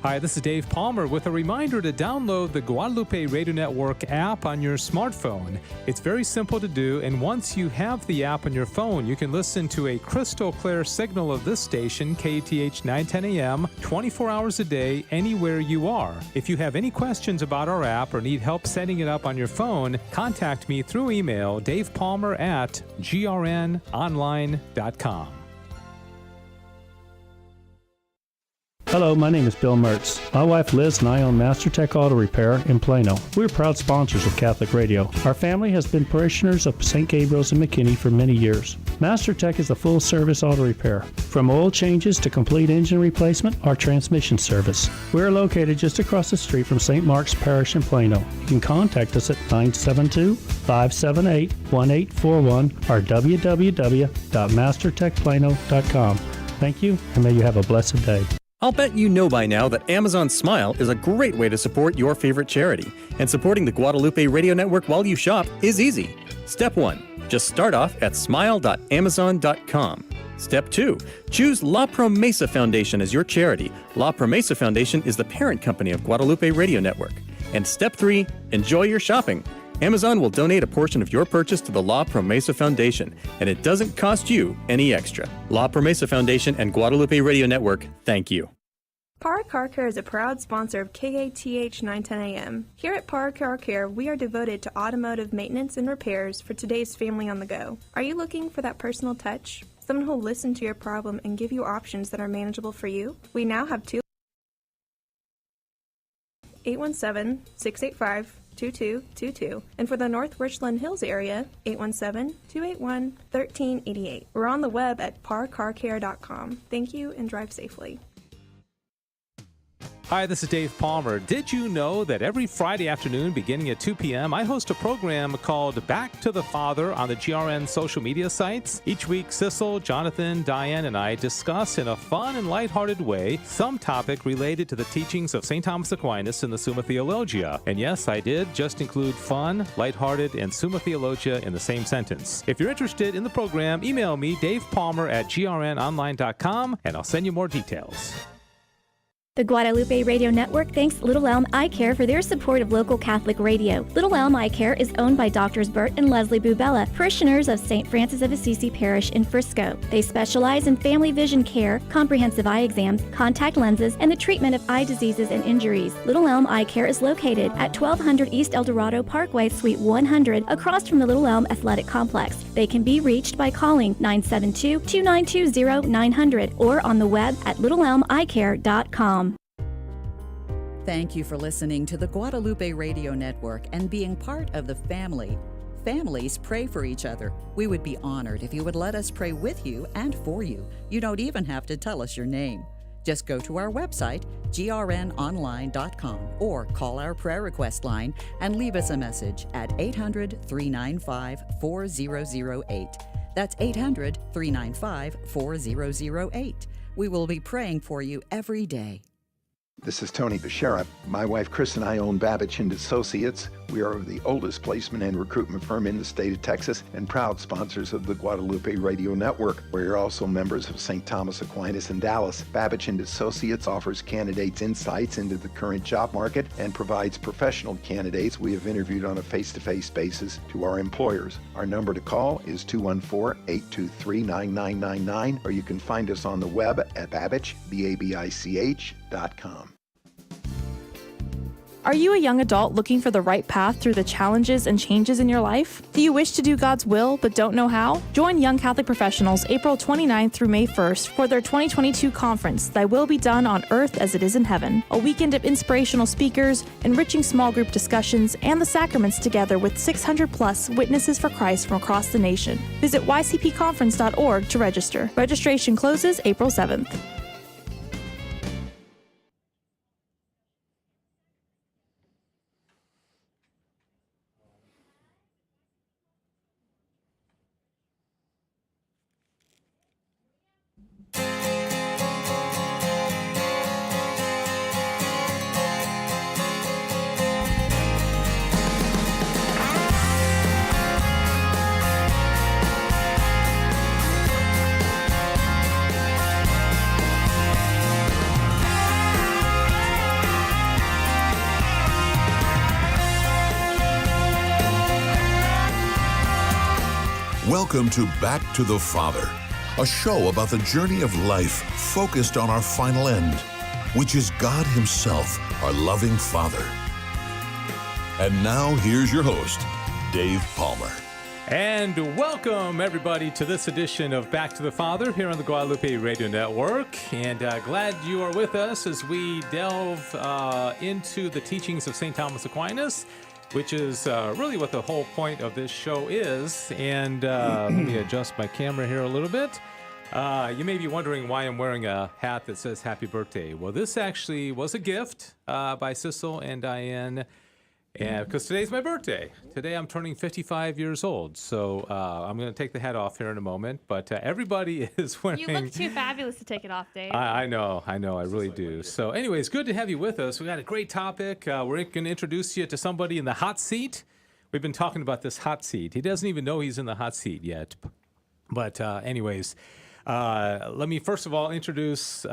Hi, this is Dave Palmer with a reminder to download the Guadalupe Radio Network app on your smartphone. It's very simple to do, and once you have the app on your phone, you can listen to a crystal clear signal of this station, KTH 910 AM, 24 hours a day, anywhere you are. If you have any questions about our app or need help setting it up on your phone, contact me through email, davepalmer@grnonline.com. Hello, my name is Bill Mertz. My wife Liz and I own MasterTech Auto Repair in Plano. We're proud sponsors of Catholic Radio. Our family has been parishioners of St. Gabriel's in McKinney for many years. MasterTech is a full-service auto repair, from oil changes to complete engine replacement or transmission service. We're located just across the street from St. Mark's Parish in Plano. You can contact us at 972-578-1841 or www.mastertechplano.com. Thank you, and may you have a blessed day. I'll bet you know by now that Amazon Smile is a great way to support your favorite charity. And supporting the Guadalupe Radio Network while you shop is easy. Step 1. Just start off at smile.amazon.com. Step 2. Choose La Promesa Foundation as your charity. La Promesa Foundation is the parent company of Guadalupe Radio Network. And Step 3. Enjoy your shopping. Amazon will donate a portion of your purchase to the La Promesa Foundation, and it doesn't cost you any extra. La Promesa Foundation and Guadalupe Radio Network, thank you. Par Car Care is a proud sponsor of KATH 910 AM. Here at Par Car Care, we are devoted to automotive maintenance and repairs for today's family on the go. Are you looking for that personal touch? Someone who will listen to your problem and give you options that are manageable for you? We now have 817-685-2222, and for the North Richland Hills area, 817-281-1388. We're on the web at parcarcare.com. Thank you and drive safely. Hi, this is Dave Palmer. Did you know that every Friday afternoon beginning at 2 p.m., I host a program called Back to the Father on the GRN social media sites? Each week, Sissel, Jonathan, Diane, and I discuss in a fun and lighthearted way some topic related to the teachings of St. Thomas Aquinas in the Summa Theologia. And yes, I did just include fun, lighthearted, and Summa Theologia in the same sentence. If you're interested in the program, email me, davepalmer@grnonline.com, and I'll send you more details. The Guadalupe Radio Network thanks Little Elm Eye Care for their support of local Catholic radio. Little Elm Eye Care is owned by Drs. Bert and Leslie Bubella, parishioners of St. Francis of Assisi Parish in Frisco. They specialize in family vision care, comprehensive eye exams, contact lenses, and the treatment of eye diseases and injuries. Little Elm Eye Care is located at 1200 East El Dorado Parkway, Suite 100, across from the Little Elm Athletic Complex. They can be reached by calling 972-292-0900 or on the web at littleelmeyecare.com. Thank you for listening to the Guadalupe Radio Network and being part of the family. Families pray for each other. We would be honored if you would let us pray with you and for you. You don't even have to tell us your name. Just go to our website, grnonline.com, or call our prayer request line and leave us a message at 800-395-4008. That's 800-395-4008. We will be praying for you every day. This is Tony Beshara. My wife Chris and I own Babbage & Associates. We are the oldest placement and recruitment firm in the state of Texas and proud sponsors of the Guadalupe Radio Network. We're also members of St. Thomas Aquinas in Dallas. Babbage & Associates offers candidates insights into the current job market and provides professional candidates we have interviewed on a face-to-face basis to our employers. Our number to call is 214-823-9999, or you can find us on the web at babbage.com. Are you a young adult looking for the right path through the challenges and changes in your life? Do you wish to do God's will but don't know how? Join Young Catholic Professionals April 29th through May 1st for their 2022 conference, Thy Will Be Done on Earth as It Is in Heaven. A weekend of inspirational speakers, enriching small group discussions, and the sacraments together with 600 plus witnesses for Christ from across the nation. Visit ycpconference.org to register. Registration closes April 7th. Welcome to Back to the Father, a show about the journey of life focused on our final end, which is God Himself, our loving Father. And now, here's your host, Dave Palmer. And welcome, everybody, to this edition of Back to the Father here on the Guadalupe Radio Network. And glad you are with us as we delve into the teachings of St. Thomas Aquinas, which is really what the whole point of this show is. And let me adjust my camera here a little bit. You may be wondering why I'm wearing a hat that says Happy Birthday. Well, this actually was a gift by Sissel and Diane, and because today's my birthday. Today I'm turning 55 years old, so I'm going to take the hat off here in a moment. But everybody is wearing... You look too fabulous to take it off, Dave. I know, I really do. So anyways, good to have you with us. We got a great topic. We're going to introduce you to somebody in the hot seat. We've been talking about this hot seat. He doesn't even know he's in the hot seat yet. But anyways... let me first of all introduce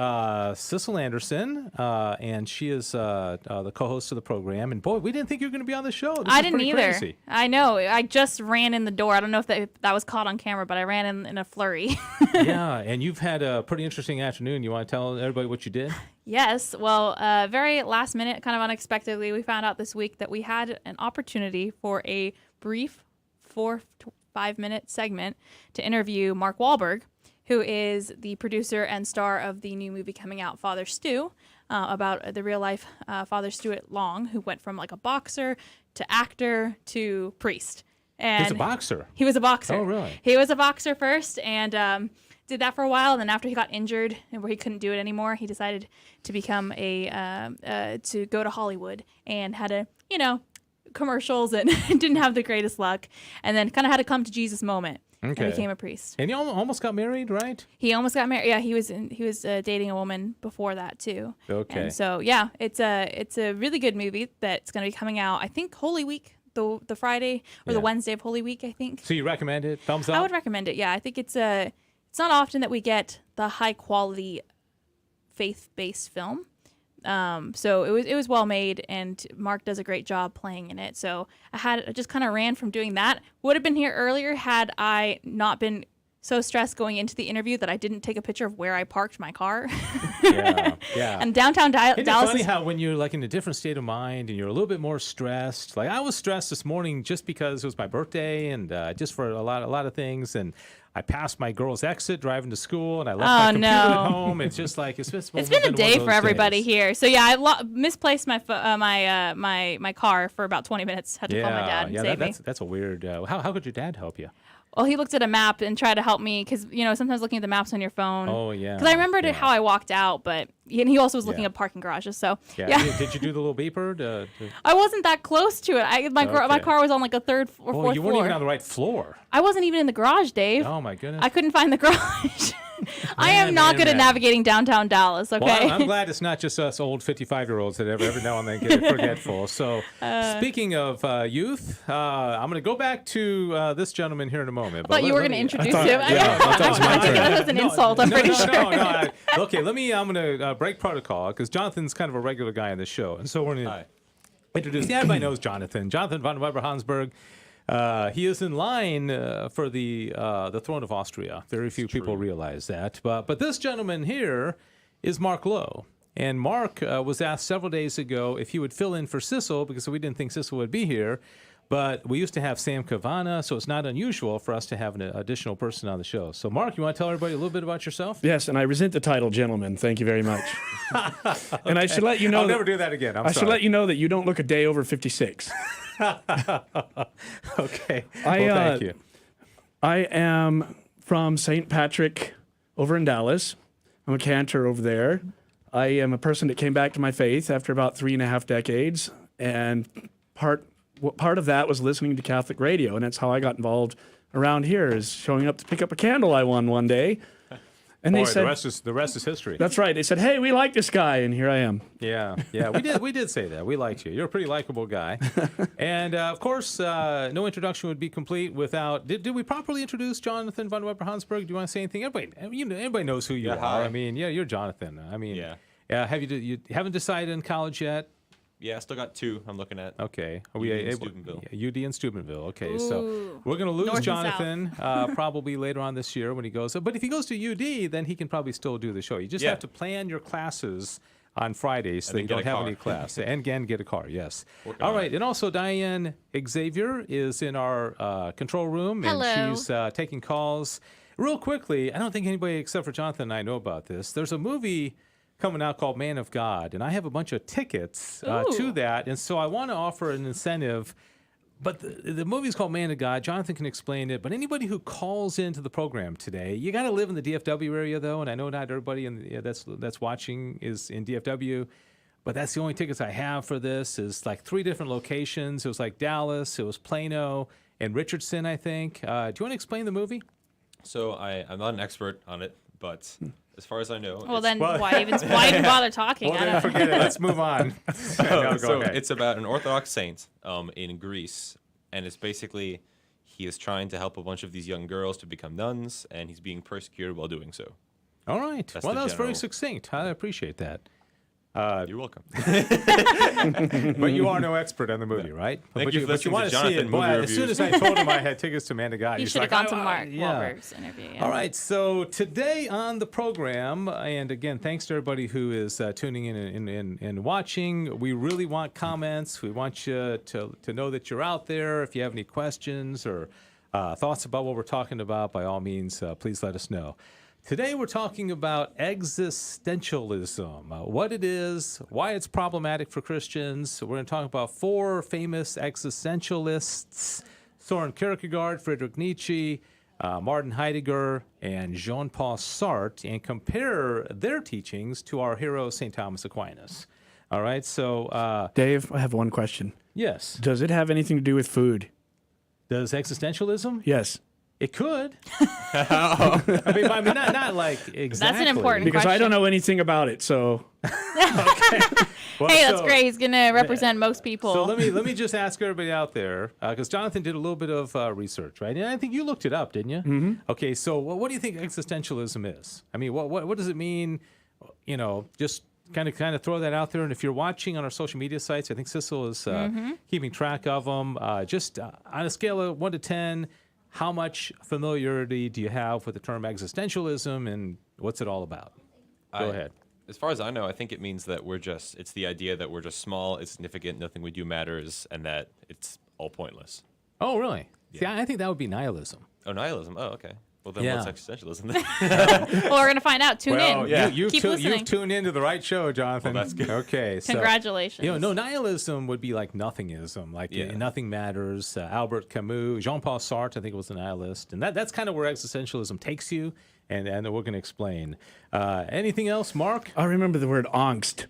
Sissel Anderson, and she is the co-host of the program. And boy, we didn't think you were going to be on the show. I didn't either. Crazy. I know. I just ran in the door. I don't know if that was caught on camera, but I ran in a flurry. Yeah, and you've had a pretty interesting afternoon. You want to tell everybody what you did? Yes. Well, very last minute, kind of unexpectedly, we found out this week that we had an opportunity for a brief 4 to 5 minute segment to interview Mark Wahlberg, who is the producer and star of the new movie coming out, Father Stu, about the real-life Father Stuart Long, who went from like a boxer to actor to priest. And he's a boxer. He was a boxer. Oh, really? He was a boxer first, and did that for a while. And then after he got injured and where he couldn't do it anymore, he decided to become to go to Hollywood and had commercials and didn't have the greatest luck, and then kind of had a come to Jesus moment. Okay. And became a priest. And he almost got married, right? He almost got married. Yeah, he was dating a woman before that too. Okay. And so yeah, it's a really good movie that's going to be coming out. I think Holy Week, the Friday or the Wednesday of Holy Week, I think. So you recommend it? Thumbs up? I would recommend it. Yeah, I think it's not often that we get the high quality faith-based film. So it was well made, and Mark does a great job playing in it. So I just kind of ran from doing that. Would have been here earlier had I not been so stressed going into the interview that I didn't take a picture of where I parked my car. Yeah. And downtown Dallas. Isn't it funny how when you're like in a different state of mind and you're a little bit more stressed? Like I was stressed this morning just because it was my birthday and just for a lot of things. And I passed my girl's exit driving to school, and I left my computer at home. It's just like it's been a day for everybody here. So yeah, I misplaced my my car for about 20 minutes. Had to call my dad and save me. That's a weird. How could your dad help you? Well, he looked at a map and tried to help me because, sometimes looking at the maps on your phone. Oh, yeah. Because I remembered how I walked out, but he also was looking at parking garages. So, yeah. Did you do the little beeper? I wasn't that close to it. My car was on like a third or fourth floor. You weren't even on the right floor. I wasn't even in the garage, Dave. Oh, my goodness. I couldn't find the garage. I am not good at navigating downtown Dallas, okay? Well, I'm glad it's not just us old 55-year-olds that every now and then get forgetful. So, speaking of youth, I'm going to go back to this gentleman here in a moment. I thought you were going to introduce him. That was an insult, I'm pretty sure. No. Okay, I'm going to break protocol because Jonathan's kind of a regular guy on the show. And so we're going to introduce, everybody knows Jonathan von Weber-Hansberg. He is in line for the throne of Austria. Very few people realize that. But this gentleman here is Mark Lowe. And Mark was asked several days ago if he would fill in for Sissel because we didn't think Sissel would be here. But we used to have Sam Cavana, so it's not unusual for us to have an additional person on the show. So, Mark, you want to tell everybody a little bit about yourself? Yes, and I resent the title, gentlemen. Thank you very much. And I should let you know I'll never do that again. I should let you know that you don't look a day over 56. Okay. Thank you. I am from St. Patrick over in Dallas. I'm a cantor over there. I am a person that came back to my faith after about 3.5 decades, and part of that was listening to Catholic radio, and that's how I got involved around here, is showing up to pick up a candle I won one day. And they said, the rest is history. That's right. They said, "Hey, we like this guy," and here I am. Yeah, we did say that. We liked you. You're a pretty likable guy. And of course, no introduction would be complete without. Did we properly introduce Jonathan von Weber-Hansberg? Do you want to say anything? Everybody knows who you are. Hi. I mean, you're Jonathan. I mean, have you haven't decided in college yet? Yeah, I still got 2 I'm looking at. Okay. Are UD we and able? Steubenville. Yeah, UD and Steubenville. Okay, Ooh. so we're going to lose North and Jonathan probably later on this year when he goes. But if he goes to UD, then he can probably still do the show. You just have to plan your classes on Fridays so that you don't have any class. And again, get a car, yes. All right, and also Diane Xavier is in our control room. Hello. And she's taking calls. Real quickly, I don't think anybody except for Jonathan and I know about this. There's a movie coming out called Man of God, and I have a bunch of tickets to that, and so I want to offer an incentive. But the movie's called Man of God. Jonathan can explain it, but anybody who calls into the program today, you got to live in the DFW area, though, and I know not everybody that's watching is in DFW, but that's the only tickets I have for this. Is like 3 different locations. It was like Dallas, it was Plano, and Richardson, I think. Do you want to explain the movie? So I'm not an expert on it, but as far as I know... Well, then why even bother talking? Well, then forget it. Let's move on. So it's about an Orthodox saint in Greece, and it's basically he is trying to help a bunch of these young girls to become nuns, and he's being persecuted while doing so. All right. That's Well, the that was very general- succinct. I appreciate that. You're welcome. But you are no expert on the movie, right? Thank but you for but you listening want to see Jonathan it. Boy, movie as soon reviews. as I told him I had tickets to Man of God, You he's should have like, gone to Mark yeah. Wahlberg's interview. Yeah. All right, so today on the program, and again, thanks to everybody who is tuning in and watching. We really want comments. We want you to know that you're out there. If you have any questions or thoughts about what we're talking about, by all means, please let us know. Today we're talking about existentialism, what it is, why it's problematic for Christians. We're going to talk about 4 famous existentialists: Soren Kierkegaard, Friedrich Nietzsche, Martin Heidegger, and Jean-Paul Sartre, and compare their teachings to our hero, St. Thomas Aquinas. All right, so... Dave, I have one question. Yes. Does it have anything to do with food? Does existentialism? Yes. It could. I mean, not like exactly. That's an important Because question. I don't know anything about it, so... Well, Hey, that's so- great. He's going to represent most people. So let me just ask everybody out there, because Jonathan did a little bit of research, right? And I think you looked it up, didn't you? Mm-hmm. Okay, so what do you think existentialism is? I mean, what does it mean? You know, just kind of throw that out there. And if you're watching on our social media sites, I think Sissel is keeping track of them. Just on a scale of 1 to 10, how much familiarity do you have with the term existentialism, and what's it all about? Go ahead. As far as I know, I think it means that it's the idea that we're just small, insignificant, nothing we do matters, and that it's all pointless. Oh, really? Yeah. See, I think that would be nihilism. Oh, nihilism. Oh, okay. Well, then Yeah. what's existentialism then? Well, we're going to find out. Tune in. Yeah. Keep You've listening. tuned into the right show, Jonathan. Well, that's good. Okay. So, Congratulations. no, nihilism would be like nothingism, like nothing matters. Albert Camus, Jean-Paul Sartre, I think was a nihilist. And that's kind of where existentialism takes you, and we're going to explain. Anything else, Mark? I remember the word angst.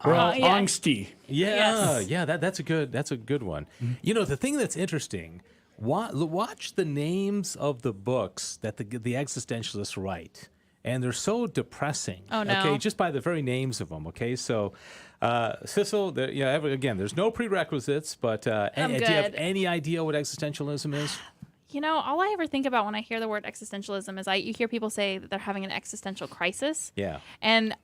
We're all yeah. angsty. Yes. Yeah, that's a good one. Mm-hmm. You know, the thing that's interesting, watch the names of the books that the existentialists write, and they're so depressing. Oh, no. Okay, just by the very names of them. Okay, so Sissel, again, there's no prerequisites, but do you have good. any idea what existentialism is? You know, all I ever think about when I hear the word existentialism is you hear people say that they're having an existential crisis. Yeah. And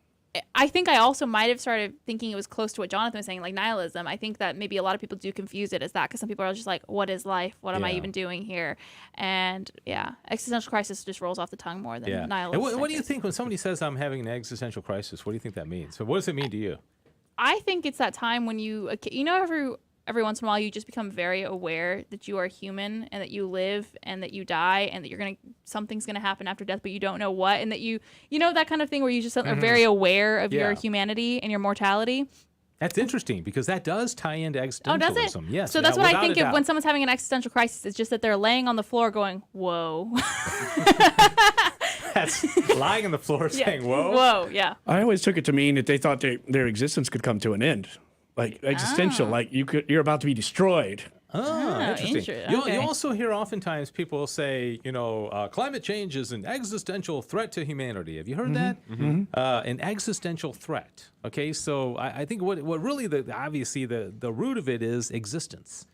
I think I also might have started thinking it was close to what Jonathan was saying, like nihilism. I think that maybe a lot of people do confuse it as that, because some people are just like, what is life? What am I even doing here? And yeah, existential crisis just rolls off the tongue more than nihilism. And what do you think when somebody says I'm having an existential crisis? What do you think that means? So what does it mean to you? I think it's that time when every once in a while you just become very aware that you are human and that you live and that you die and that something's gonna happen after death, but you don't know what, and that you know that kind of thing where you just are very aware of your humanity and your mortality. That's interesting, because that does tie into existentialism. Oh, does it? Yes. So that's what I think of of when someone's having an existential crisis. It's just that they're laying on the floor going, whoa. That's lying on the floor saying, whoa. Whoa, yeah. I always took it to mean that they thought their existence could come to an end. Like existential, like you're about to be destroyed. Interesting. You also hear oftentimes people say, climate change is an existential threat to humanity. Have you heard that? Mm-hmm. An existential threat. Okay, so I think what really obviously the root of it is existence.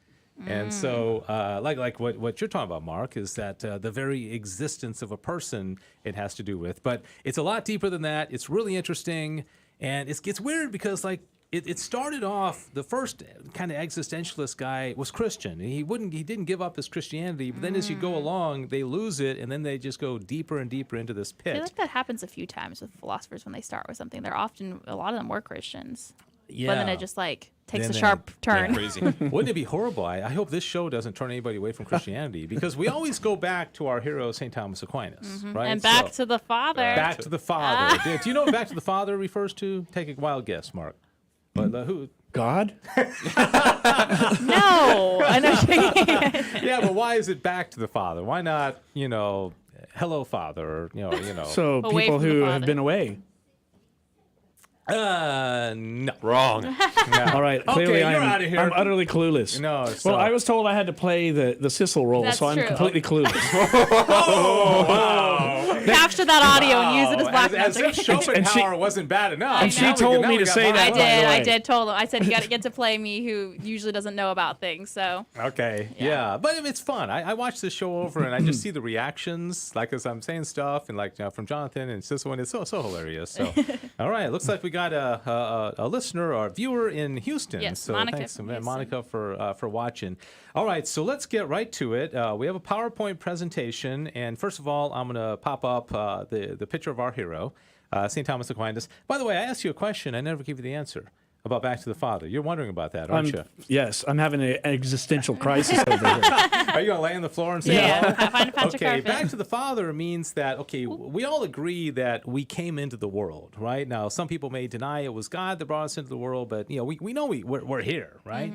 And so, like what you're talking about, Mark, is that the very existence of a person it has to do with. But it's a lot deeper than that. It's really interesting, and it gets weird because, like, it started off, the first kind of existentialist guy was Christian. He didn't give up his Christianity, but then as you go along, they lose it, and then they just go deeper and deeper into this I feel pit. like that happens a few times with philosophers when they start with something. They're often, a lot of them were Christians. Yeah. But then it just like takes Then a they- sharp turn. Crazy. Wouldn't it be horrible? I hope this show doesn't turn anybody away from Christianity, because we always go back to our hero, St. Thomas Aquinas, right? And back So, to the Father. back to the Father. Do you know what back to the Father refers to? Take a wild guess, Mark. But who? God? No. I know. Yeah, but why is it back to the Father? Why not, hello, Father, or, So Away people from the who have Father. been away. No. Wrong. All right, clearly you're outta here. I'm utterly clueless. No, Well, so- I was told I had to play the Sissel role, That's so I'm true. completely clueless. Capture that audio and use it as black as if magic. Schopenhauer wasn't bad enough. And she told me to say that. I by the did. I way. did. Told him. I said you got to get to play me, who usually doesn't know about things. So Okay, yeah. But it's fun. I watch this show over and I just see the reactions, like as I'm saying stuff, and from Jonathan and Sissel, and it's so hilarious. So, all right, looks like we got a listener or a viewer in Houston. Yes, so Monica thanks, from Houston. Monica, for watching. All right, so let's get right to it. We have a PowerPoint presentation, and first of all, I'm going to pop up the picture of our hero, St. Thomas Aquinas. By the way, I asked you a question. I never gave you the answer about Back to the Father. You're wondering about that, aren't you? Yes, I'm having an existential crisis over here. Are you going to lay on the floor and say, yeah, find a patch of Okay, carpet. Back to the Father means that, we all agree that we came into the world, right? Now, some people may deny it was God that brought us into the world, but, we know we're here, right?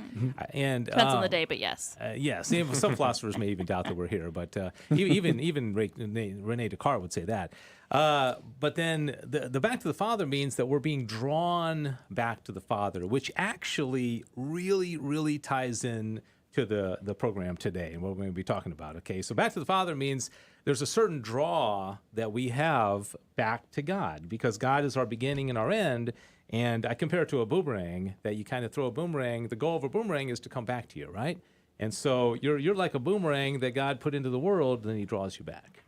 And Depends on the day, but yes. Yes, some philosophers may even doubt that we're here, but even Rene Descartes would say that. But then the Back to the Father means that we're being drawn back to the Father, which actually really, really ties in to the program today and what we're going to be talking about. Okay, so Back to the Father means there's a certain draw that we have back to God, because God is our beginning and our end. And I compare it to a boomerang, that you kind of throw a boomerang. The goal of a boomerang is to come back to you, right? And so you're like a boomerang that God put into the world, and then he draws you back.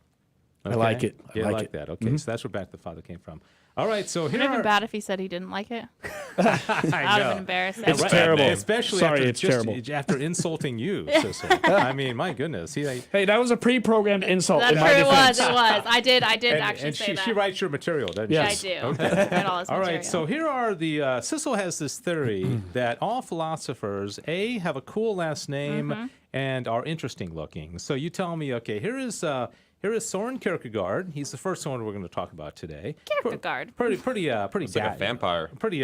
I like it. I Yeah, like like it. that. Okay, so that's where Back to the Father came from. All right, so here Would it have are... been bad if he said he didn't like it? I That would have know. been embarrassing. It's terrible. Especially Sorry, after, it's terrible. after insulting you, Sissel. I mean, my goodness. Hey, that was a pre-programmed insult. That's in true. my It was. defense. It was. I did actually and say that. she writes your material, doesn't she? Yes. I do. Okay. And all his All right, material. so here are the... Sissel has this theory that all philosophers, A, have a cool last name and are interesting looking. So you tell me, okay, here is Soren Kierkegaard. He's the first one we're going to talk about today. Kierkegaard. Pretty It's like a vampire. pretty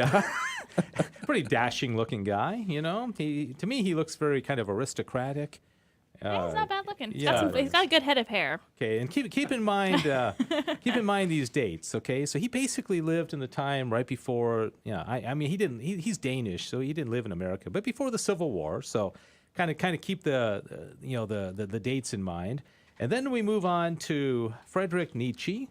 dashing looking guy, To me, he looks very kind of aristocratic. Yeah, he's not bad looking. yeah. He's got a good head of hair. Okay, and keep in mind these dates. Okay, so he basically lived in the time right before. I mean, he's Danish, so he didn't live in America, but before the Civil War. So kind of keep the dates in mind. And then we move on to Friedrich Nietzsche,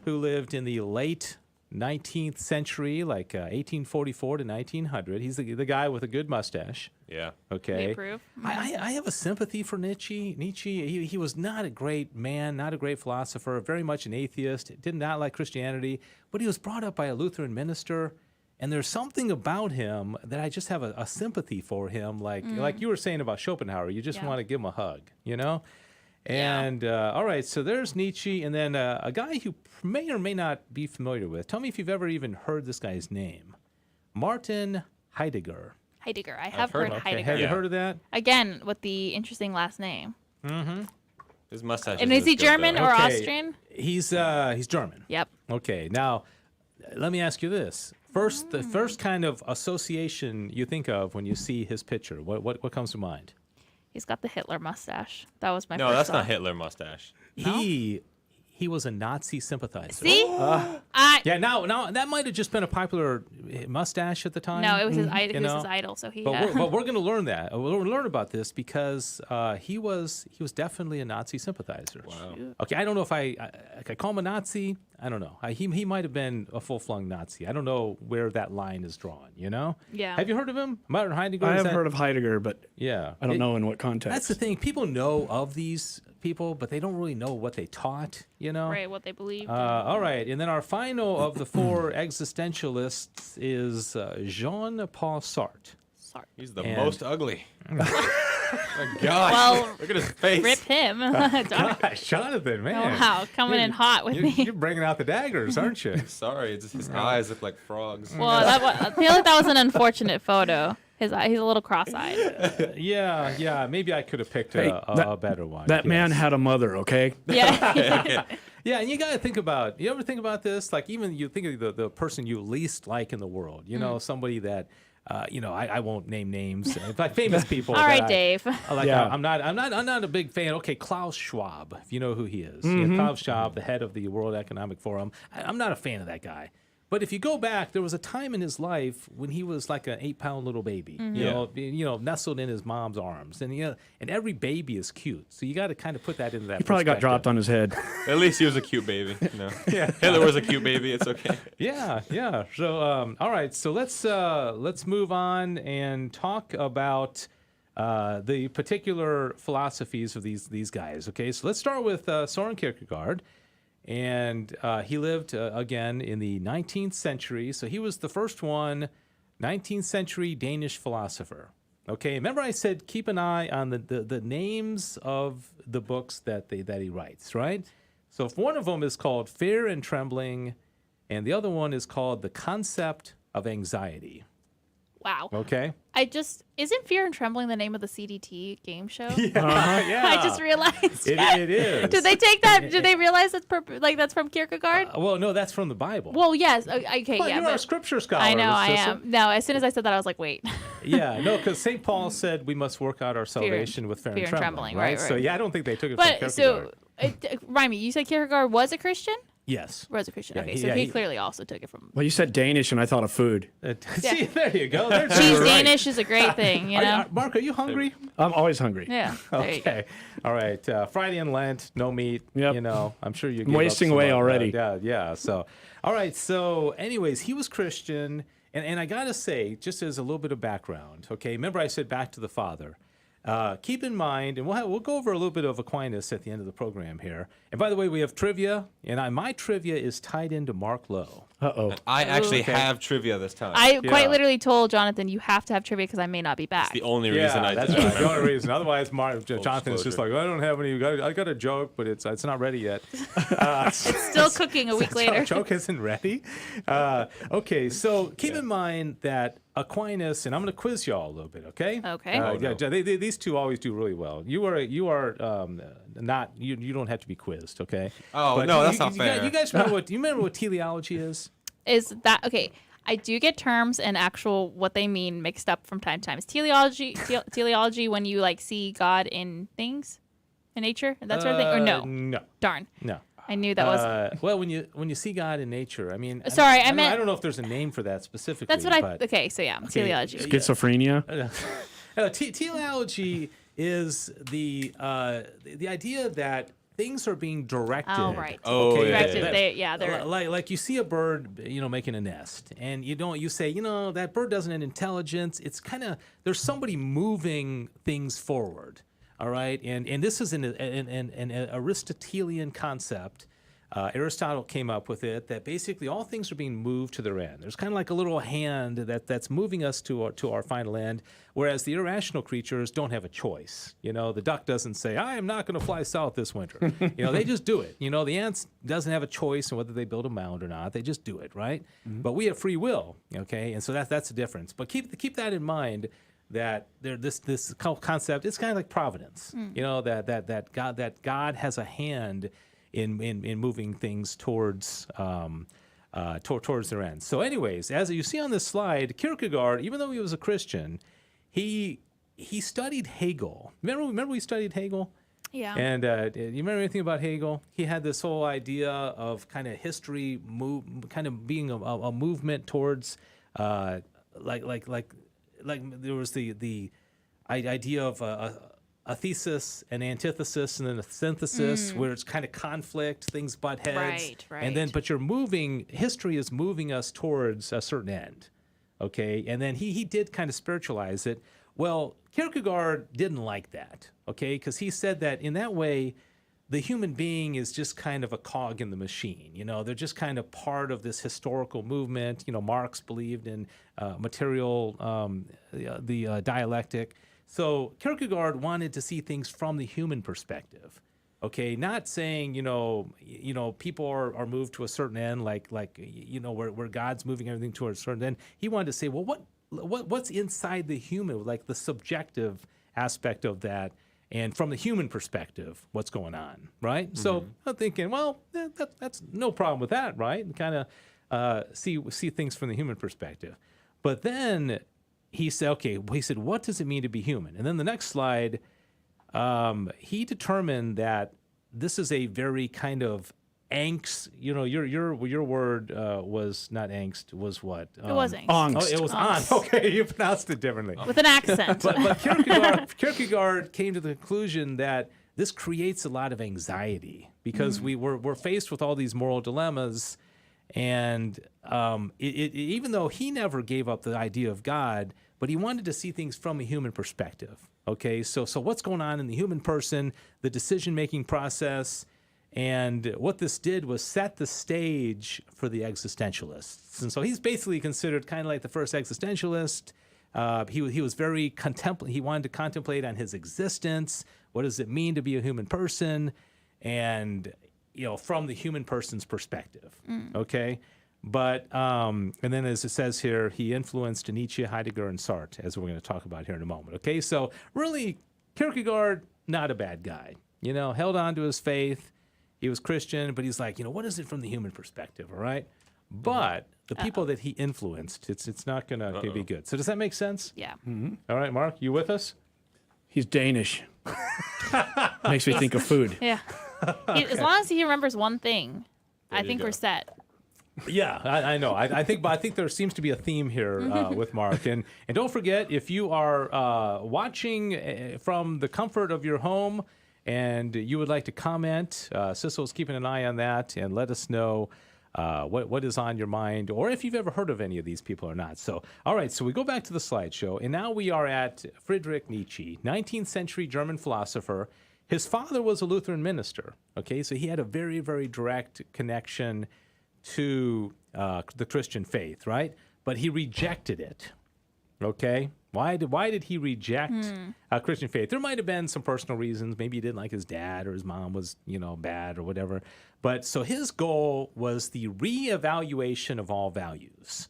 who lived in the late 19th century, like 1844 to 1900. He's the guy with a good mustache. Yeah. Okay. We approve. I have a sympathy for Nietzsche. He was not a great man, not a great philosopher, very much an atheist, did not like Christianity, but he was brought up by a Lutheran minister. And there's something about him that I just have a sympathy for him, like you were saying about Schopenhauer. You just want to give him a hug, And all right, so there's Nietzsche, and then a guy who may or may not be familiar with. Tell me if you've ever even heard this guy's name. Martin Heidegger. Heidegger. I have heard Okay, Heidegger. have you heard of that? Again, with the interesting last name. His mustache. And isn't is he as good, German though. or Okay. Austrian? He's German. Yep. Okay, now let me ask you this. The first kind of association you think of when you see his picture, what comes to mind? He's got the Hitler mustache. That was my No, first that's thought. not Hitler mustache. He was a Nazi sympathizer. See? Yeah, now that might have just been a popular mustache at the time. No, it was his his idol, so he... But we're going to learn that. We're going to learn about this because he was definitely a Nazi sympathizer. Wow. Okay, I don't know if I call him a Nazi. I don't know. He might have been a full-flung Nazi. I don't know where that line is drawn, you know? Yeah. Have you heard of him? Martin Heidegger? I have heard of Heidegger, but Yeah. I don't know in what context. That's the thing. People know of these people, but they don't really know what they taught, you know? Right, what they believe. All right. And then our final of the 4 existentialists is Jean-Paul Sartre. Sorry. He's the And- most ugly. My gosh. Well, Look at his face. Rip him. Gosh, Jonathan, man. Oh, wow, coming in hot with me. You're bringing out the daggers, aren't you? Sorry, it's his eyes look like frogs. Well, I feel like that was an unfortunate photo. He's a little cross-eyed. Yeah. Maybe I could have picked Hey, a better one. that man yes. had a mother, okay? Yeah. Yeah, and you got to think about. You ever think about this? Like, even you think of the person you least like in the world. You know, somebody that. I won't name names, like famous people. All right, Dave. I'm not a big fan. Okay, Klaus Schwab, if you know who he is. Yeah, Klaus Schwab, the head of the World Economic Forum. I'm not a fan of that guy. But if you go back, there was a time in his life when he was like an 8-pound little baby, you know, nestled in his mom's arms, and and every baby is cute. So you got to kind of put that into that. He probably got dropped on his head. At least he was a cute baby. You know? Yeah. Hitler was a cute baby. It's okay. Yeah. So, all right. So let's move on and talk about the particular philosophies of these guys. Okay. So let's start with Soren Kierkegaard. And he lived, again, in the 19th century. So he was the first 19th century Danish philosopher. Okay, remember I said keep an eye on the names of the books that he writes, right? So if one of them is called Fear and Trembling, and the other one is called The Concept of Anxiety. Wow. Okay. Isn't Fear and Trembling the name of the CDT game show? Yeah. I just realized. It is. Did they take that? Did they realize that's from Kierkegaard? Well, no, that's from the Bible. Well, yes. Okay, Well, yeah. you're a scripture scholar. I know, I Sissel. am. No, as soon as I said that, I was like, wait. Yeah, no, because St. Paul said we must work out our salvation with fear and trembling, right? So, yeah, I don't think they took it from But Kierkegaard. so, remind me, you said Kierkegaard was a Christian? Yes. Was a Christian. Yeah, Okay, so he clearly also took it from. Well, you said Danish, and I thought of food. See, there you go. There's Cheese right. Danish is a great thing, you know? Mark, are you hungry? I'm always hungry. Yeah. There you go. Okay. All right. Friday and Lent, no meat. Yep. You know, I'm sure you. I'm wasting away already. Yeah. So, all right. So, anyways, he was Christian, and I gotta say, just as a little bit of background. Okay. Remember, I said back to the Father. Keep in mind, and we'll go over a little bit of Aquinas at the end of the program here. And by the way, we have trivia, and my trivia is tied into Mark Lowe. Uh-oh. I actually have trivia this time. I quite literally told Jonathan, you have to have trivia because I may not be back. It's the only reason I that's did. right. The only reason. Otherwise, Jonathan's just disclosure. like, I don't have any. I got a joke, but it's not ready yet. It's still cooking a week later. Joke isn't ready. Okay, so keep in mind that Aquinas, and I'm going to quiz y'all a little bit. Okay. Okay. These two always do really well. You are not. You don't have to be quizzed. Okay. Oh, But no, that's not fair. You guys remember what? Do you remember what teleology is? Is that okay? I do get terms and actual what they mean mixed up from time to time. Is teleology when you like see God in things, in nature, and that sort of thing, or no? No. Darn. No. I knew that was. Well, when you see God in nature, I mean. Sorry, I meant. I don't know if there's a name for that specifically. That's what I. but- Okay, so yeah, teleology. Schizophrenia. Teleology is the idea that things are being directed. Oh, right. Oh, Okay, yeah. Directed. They're. like you see a bird, making a nest, and you say, that bird doesn't have intelligence. It's kind of there's somebody moving things forward. All right, and this is an Aristotelian concept. Aristotle came up with it that basically all things are being moved to their end. There's kind of like a little hand that's moving us to our final end, whereas the irrational creatures don't have a choice. The duck doesn't say, I am not going to fly south this winter. They just do it. The ants doesn't have a choice in whether they build a mound or not. They just do it, right? Mm-hmm. But we have free will, okay? And so that's the difference. But keep that in mind. That this concept, it's kind of like providence, that God has a hand in moving things towards their end. So, anyways, as you see on this slide, Kierkegaard, even though he was a Christian, he studied Hegel. Remember we studied Hegel? Yeah. And you remember anything about Hegel? He had this whole idea of kind of history kind of being a movement towards like there was the idea of a thesis, an antithesis, and then a synthesis where it's kind of conflict, things butt heads. Right. And then, but history is moving us towards a certain end. Okay. And then he did kind of spiritualize it. Well, Kierkegaard didn't like that. Okay. Because he said that in that way, the human being is just kind of a cog in the machine. They're just kind of part of this historical movement. Marx believed in material, the dialectic. So Kierkegaard wanted to see things from the human perspective. Okay, not saying people are moved to a certain end, like where God's moving everything towards a certain end. He wanted to say, well, what's inside the human, like the subjective aspect of that. And from the human perspective, what's going on, right? Mm-hmm. So I'm thinking, well, that's no problem with that, right? And kind of see things from the human perspective. But then he said, what does it mean to be human? And then the next slide, he determined that this is a very kind of angst. Your word was not angst. Was what? It was angst. Angst. Oh, it was angst. Okay, you pronounced it differently. With an accent. but Kierkegaard came to the conclusion that this creates a lot of anxiety because we're faced with all these moral dilemmas, and even though he never gave up the idea of God, but he wanted to see things from a human perspective. Okay, so what's going on in the human person, the decision-making process. And what this did was set the stage for the existentialists. And so he's basically considered kind of like the first existentialist. He was very he wanted to contemplate on his existence. What does it mean to be a human person? And, from the human person's perspective. Okay? But, and then as it says here, he influenced Nietzsche, Heidegger, and Sartre, as we're going to talk about here in a moment. Okay? So really, Kierkegaard, not a bad guy. Held on to his faith. He was Christian, but he's like, what is it from the human perspective, all right? But the people that he influenced, it's not going to be good. So does that make sense? Yeah. Mm-hmm. All right, Mark, you with us? He's Danish. Makes me think of food. Yeah. As long as he remembers one thing, I think we're set. Yeah, I know. I think there seems to be a theme here with Mark. And don't forget, if you are watching from the comfort of your home, and you would like to comment, Sissel's keeping an eye on that, and let us know what is on your mind, or if you've ever heard of any of these people or not. So, all right, so we go back to the slideshow, and now we are at Friedrich Nietzsche, 19th century German philosopher. His father was a Lutheran minister, okay? So he had a very, very direct connection to the Christian faith, right? But he rejected it, okay? Why did he reject Christian faith? There might have been some personal reasons. Maybe he didn't like his dad, or his mom was, bad or whatever. But so his goal was the reevaluation of all values.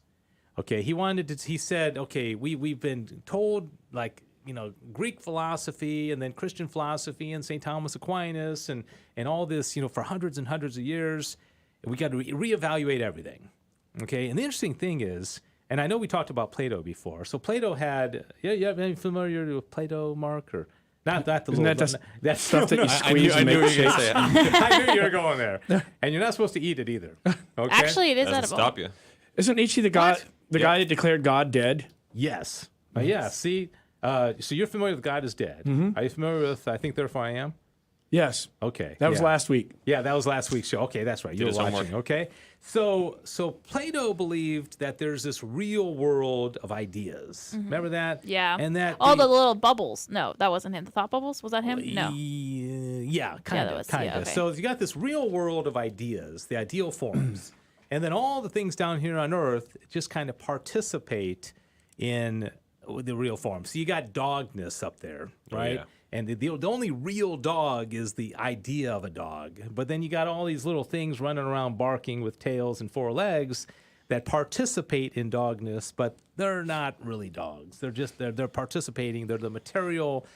Okay, he said, okay, we've been told Greek philosophy and then Christian philosophy and St. Thomas Aquinas and all this, for hundreds and hundreds of years. We got to reevaluate everything. Okay, and the interesting thing is, and I know we talked about Plato before. So Plato had, are you familiar with Plato, Mark? Or not the Isn't little, that stuff that you squeeze and I knew make you were going to shapes? say it. I knew you were going there. And you're not supposed to eat it either. Okay? Actually, it is Doesn't edible. stop you. Isn't Nietzsche the guy that declared God dead? Yes. Yeah, see, so you're familiar with God is Dead. Mm-hmm. Are you familiar with I Think Therefore I Am? Yes. Okay. That was last week. Yeah, that was last week's show. Okay, that's right. You were his watching. homework. Okay. So Plato believed that there's this real world of ideas. Remember that? Yeah. And that All the little bubbles. No, that wasn't him. The thought bubbles? Was that him? No. Yeah, kind that of. was- Kind yeah, of. okay. So you got this real world of ideas, the ideal forms. And then all the things down here on Earth just kind of participate in the real form. So you got dogness up there, right? yeah. And the only real dog is the idea of a dog. But then you got all these little things running around barking with tails and four legs that participate in dogness, but they're not really dogs. They're just they're participating. They're the material,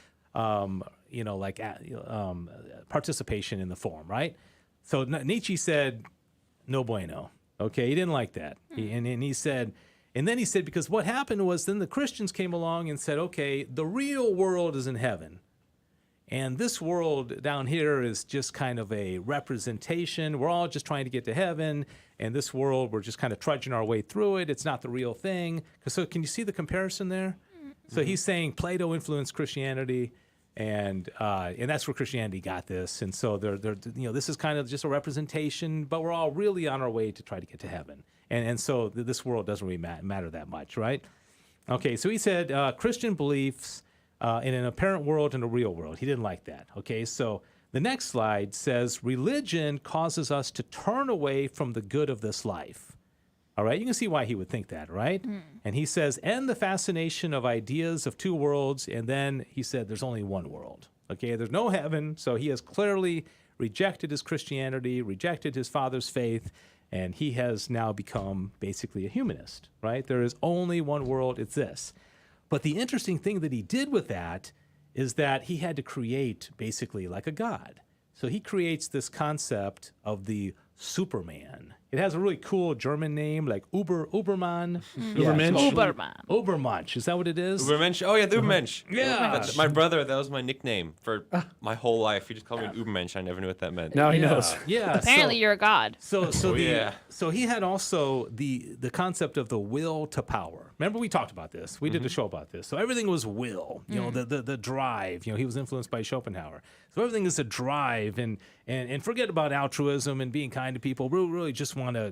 participation in the form, right? So Nietzsche said, no bueno. Okay, he didn't like that. And then he said, because what happened was then the Christians came along and said, okay, the real world is in heaven. And this world down here is just kind of a representation. We're all just trying to get to heaven. And this world, we're just kind of trudging our way through it. It's not the real thing. So can you see the comparison there? So he's saying Plato influenced Christianity, And that's where Christianity got this. And so this is kind of just a representation, but we're all really on our way to try to get to heaven. And so this world doesn't really matter that much, right? Okay, so he said Christian beliefs in an apparent world and a real world. He didn't like that. Okay, so the next slide says religion causes us to turn away from the good of this life. All right, you can see why he would think that, right? And he says, end the fascination of ideas of two worlds, and then he said there's only one world. Okay, there's no heaven, so he has clearly rejected his Christianity, rejected his father's faith, and he has now become basically a humanist, right? There is only one world, it's this. But the interesting thing that he did with that is that he had to create basically like a god. So he creates this concept of the Superman. It has a really cool German name, like Ubermann. Ubermensch. Ubermensch. Is that what it is? Ubermensch. Oh, yeah, the Ubermensch. Yeah. My brother, that was my nickname for my whole life. He just called me an Ubermensch. I never knew what that meant. Now he knows. Yeah. Apparently, you're a god. So he had also the concept of the will to power. Remember, we talked about this. We did a show about this. So everything was will. You know, the drive. You know, he was influenced by Schopenhauer. So everything is a drive, and forget about altruism and being kind to people. We really just want to,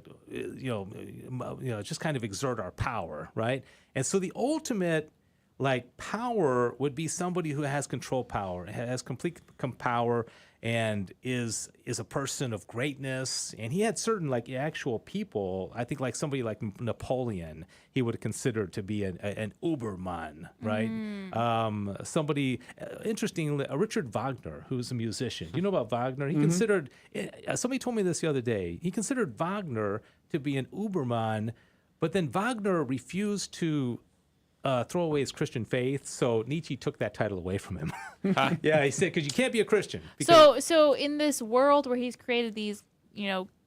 just kind of exert our power, right? And so the ultimate, like, power would be somebody who has control power, has complete power, and is a person of greatness. And he had certain, like, actual people, I think, like somebody like Napoleon, he would have considered to be an Ubermann, right? Somebody, interestingly, Richard Wagner, who's a musician. You know about Wagner? He considered, somebody told me this the other day, he considered Wagner to be an Ubermann, but then Wagner refused to throw away his Christian faith, so Nietzsche took that title away from him. Yeah, he said, because you can't be a Christian. So in this world where he's created these,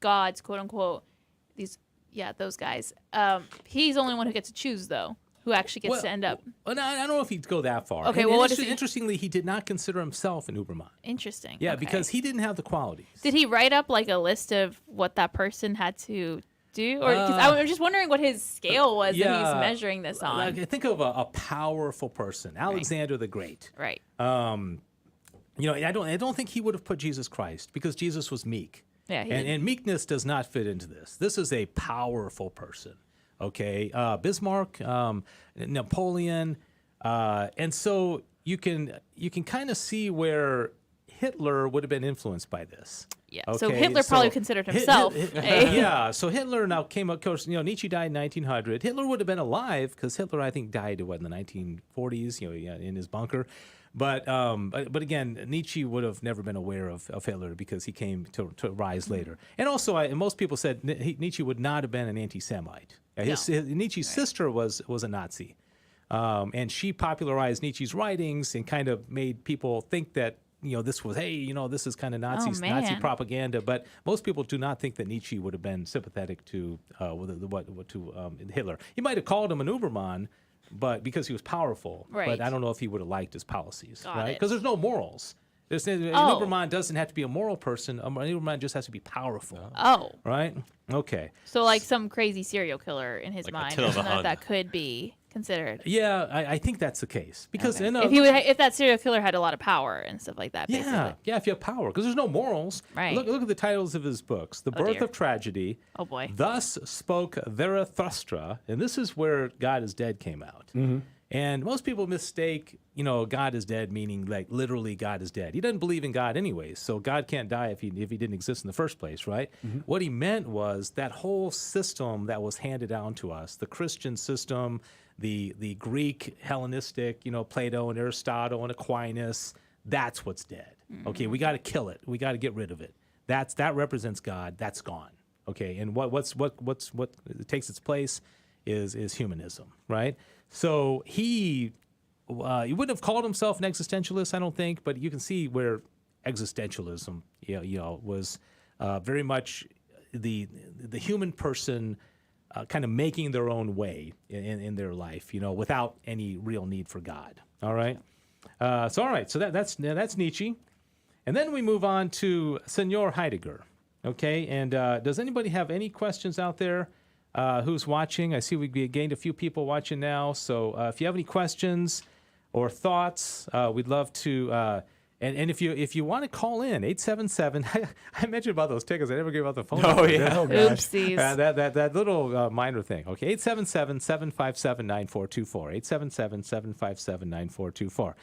gods, quote unquote, those guys, he's the only one who gets to choose, though, who actually gets to end up. Well, I don't know if he'd go that far. Okay, interestingly, he did not consider himself an Ubermann. Interesting. Yeah, okay. because he didn't have the qualities. Did he write up like a list of what that person had to do? Or because I'm just wondering what his scale was that he's measuring this on. Like, think of a powerful person, Alexander the Great. Right. I don't think he would have put Jesus Christ because Jesus was meek. Yeah. And meekness does not fit into this. This is a powerful person. Okay. Bismarck, Napoleon, and so you can kind of see where Hitler would have been influenced by this. Yeah. Okay, so Hitler probably considered himself. Yeah. So Hitler now came up. Of course, Nietzsche died in 1900. Hitler would have been alive because Hitler, I think, died in the 1940s. In his bunker. But again, Nietzsche would have never been aware of Hitler because he came to rise later. And also, most people said Nietzsche would not have been an anti-Semite. Nietzsche's sister was a Nazi, and she popularized Nietzsche's writings and kind of made people think that. This was, this is kind of Nazi propaganda. But most people do not think that Nietzsche would have been sympathetic to Hitler. He might have called him an Ubermann, but because he was powerful. Right. But I don't know if he would have liked his policies, right? Because there's no morals. An Ubermann doesn't have to be a moral person. An Ubermann just has to be powerful. Oh. Right? Okay. So like some crazy serial killer in his mind, that could be considered. Yeah, I think that's the case because if that serial killer had a lot of power and stuff like that. Basically. Yeah, if you have power, because there's no morals. Right. Look at the titles of his books: The Birth of Tragedy. Oh boy. Thus Spoke Zarathustra, and this is where God is Dead came out. Mm-hmm. And most people mistake, God is dead, meaning like literally God is dead. He doesn't believe in God anyways, so God can't die if he didn't exist in the first place, right? Mm-hmm. What he meant was that whole system that was handed down to us, the Christian system, the Greek Hellenistic, Plato and Aristotle and Aquinas, that's what's dead. Mm-hmm. Okay, we got to kill it. We got to get rid of it. That represents God. That's gone. Okay, and what takes its place is humanism, right? So he wouldn't have called himself an existentialist, I don't think, but you can see where existentialism, was very much the human person kind of making their own way in their life, without any real need for God. All right. So that's Nietzsche, and then we move on to Senor Heidegger. Okay, and does anybody have any questions out there? Who's watching? I see we gained a few people watching now. So if you have any questions, or thoughts. We'd love to. And if you want to call in, 877. I mentioned about those tickets. I never gave out the phone number. Oh, yeah. Oh, gosh. Oopsies. That little minor thing. Okay, 877-757-9424. 877-757-9424.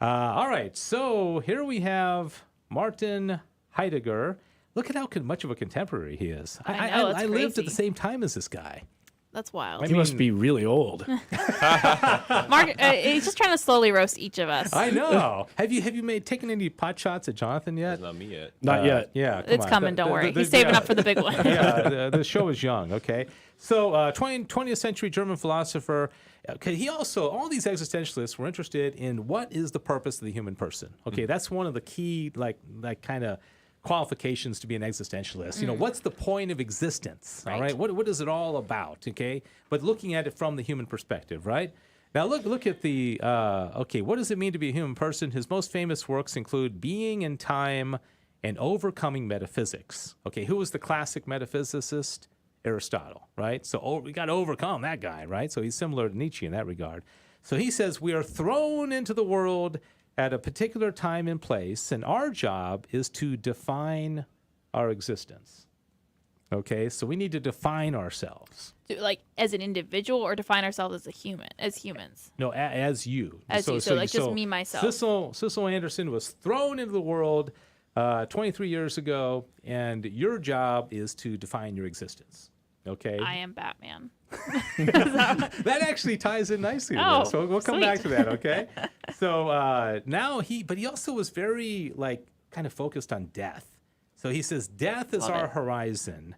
All right, so here we have Martin Heidegger. Look at how much of a contemporary he is. I know, I lived at crazy. the same time as this guy. That's wild. He must be really old. Mark, he's just trying to slowly roast each of us. I know. Have you taken any pot shots at Jonathan yet? It's not me yet. Not yet. Yeah, It's coming, don't worry. He's saving up for the big one. Yeah, the show is young, okay? So 20th century German philosopher, okay, he also, all these existentialists were interested in what is the purpose of the human person. Okay, that's one of the key, like kind of qualifications to be an existentialist. You know, what's the point of existence, all right? What is it all about, okay? But looking at it from the human perspective, right? Now look at the, okay, what does it mean to be a human person? His most famous works include Being in Time and Overcoming Metaphysics. Okay, who was the classic metaphysicist? Aristotle, right? So we got to overcome that guy, right? So he's similar to Nietzsche in that regard. So he says we are thrown into the world at a particular time and place, and our job is to define our existence. Okay, so we need to define ourselves. Like as an individual, or define ourselves as as humans? No, as you. So just me, myself. Cecil Anderson was thrown into the world 23 years ago, and your job is to define your existence. Okay. I am Batman. That actually ties in nicely to this. So we'll come back to that, okay? So now he also was very kind of focused on death. So he says death is our horizon.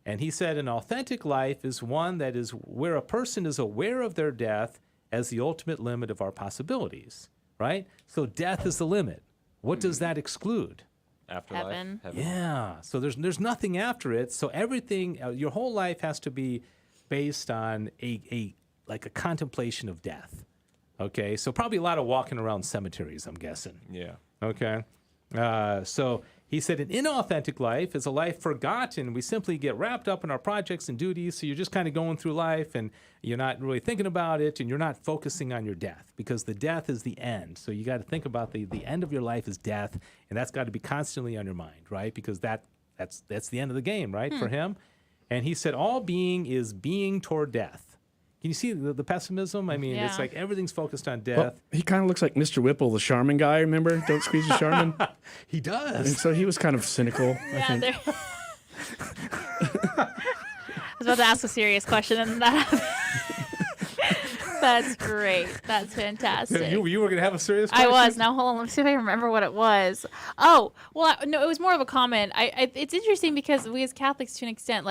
And he said an authentic life is one that is where a person is aware of their death as the ultimate limit of our possibilities, right? So death is the limit. What does that exclude? Afterlife. Heaven. Yeah. So there's nothing after it. So everything, your whole life has to be based on a contemplation of death. Okay. So probably a lot of walking around cemeteries, I'm guessing. Yeah. Okay. So he said an inauthentic life is a life forgotten. We simply get wrapped up in our projects and duties. So you're just kind of going through life and you're not really thinking about it, and you're not focusing on your death, because the death is the end. So you got to think about the end of your life is death, and that's got to be constantly on your mind, right? Because that's the end of the game, right, for him. And he said all being is being toward death. Can you see the pessimism? I mean, it's like everything's focused on death. Well, he kind of looks like Mr. Whipple, the Charmin guy, remember? Don't squeeze the Charmin? He does. And so he was kind of cynical, I think. I was about to ask a serious question, and that That's great. That's fantastic. You were going to have a serious question? I was. Now, hold on. Let me see if I remember what it was. Oh, well, no, it was more of a comment. It's interesting because we as Catholics, to an extent,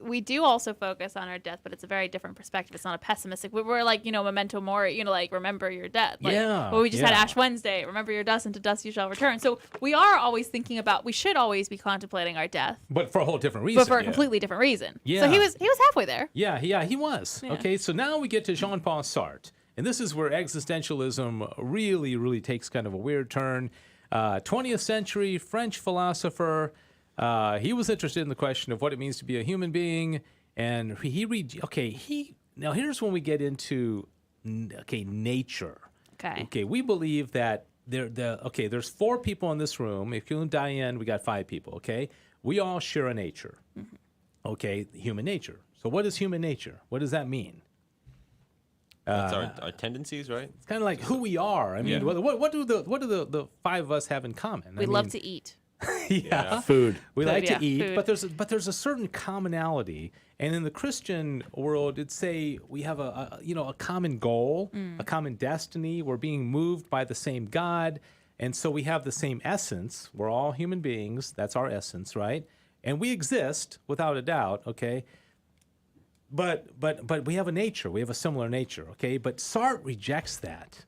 we do also focus on our death, but it's a very different perspective. It's not a pessimistic. We're like, memento mori, remember your death. Well, we just had Ash Wednesday. Remember your dust, and to dust you shall return. So we are always thinking about, we should always be contemplating our death. But for a whole different reason. But for a completely different reason. Yeah. So he was halfway there. Yeah, he was. Yeah. Okay, so now we get to Jean-Paul Sartre. And this is where existentialism really, really takes kind of a weird turn. 20th century French philosopher. He was interested in the question of what it means to be a human being, and now here's when we get into nature. Okay, we believe that there's 4 people in this room. If you and Diane, we got 5 people. Okay, we all share a nature. Mm-hmm. Okay, human nature. So what is human nature? What does that mean? That's our tendencies, right? It's kind of like who we are. I mean, what do the 5 of us have in common? We love to eat. Food. We like to eat, food. but there's a certain commonality, and in the Christian world, it'd say we have a common goal, a common destiny. We're being moved by the same God, and so we have the same essence. We're all human beings. That's our essence, right? And we exist without a doubt. Okay. But we have a nature. We have a similar nature. Okay. But Sartre rejects that,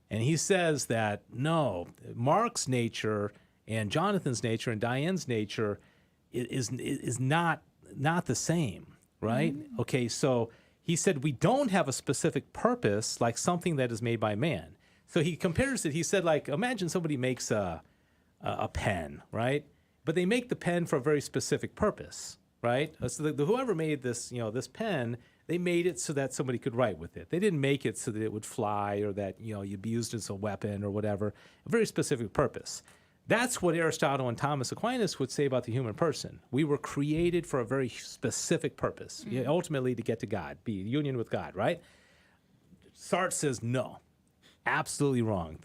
and he says that no, Mark's nature and Jonathan's nature and Diane's nature is not the same, right? Mm-hmm. Okay, so he said we don't have a specific purpose like something that is made by man. So he compares it. He said, imagine somebody makes a pen, right? But they make the pen for a very specific purpose, right? So whoever made this, this pen, They made it so that somebody could write with it. They didn't make it so that it would fly or that you'd be used as a weapon or whatever. A very specific purpose. That's what Aristotle and Thomas Aquinas would say about the human person. We were created for a very specific purpose, ultimately to get to God, be in union with God, right? Sartre says no, absolutely wrong.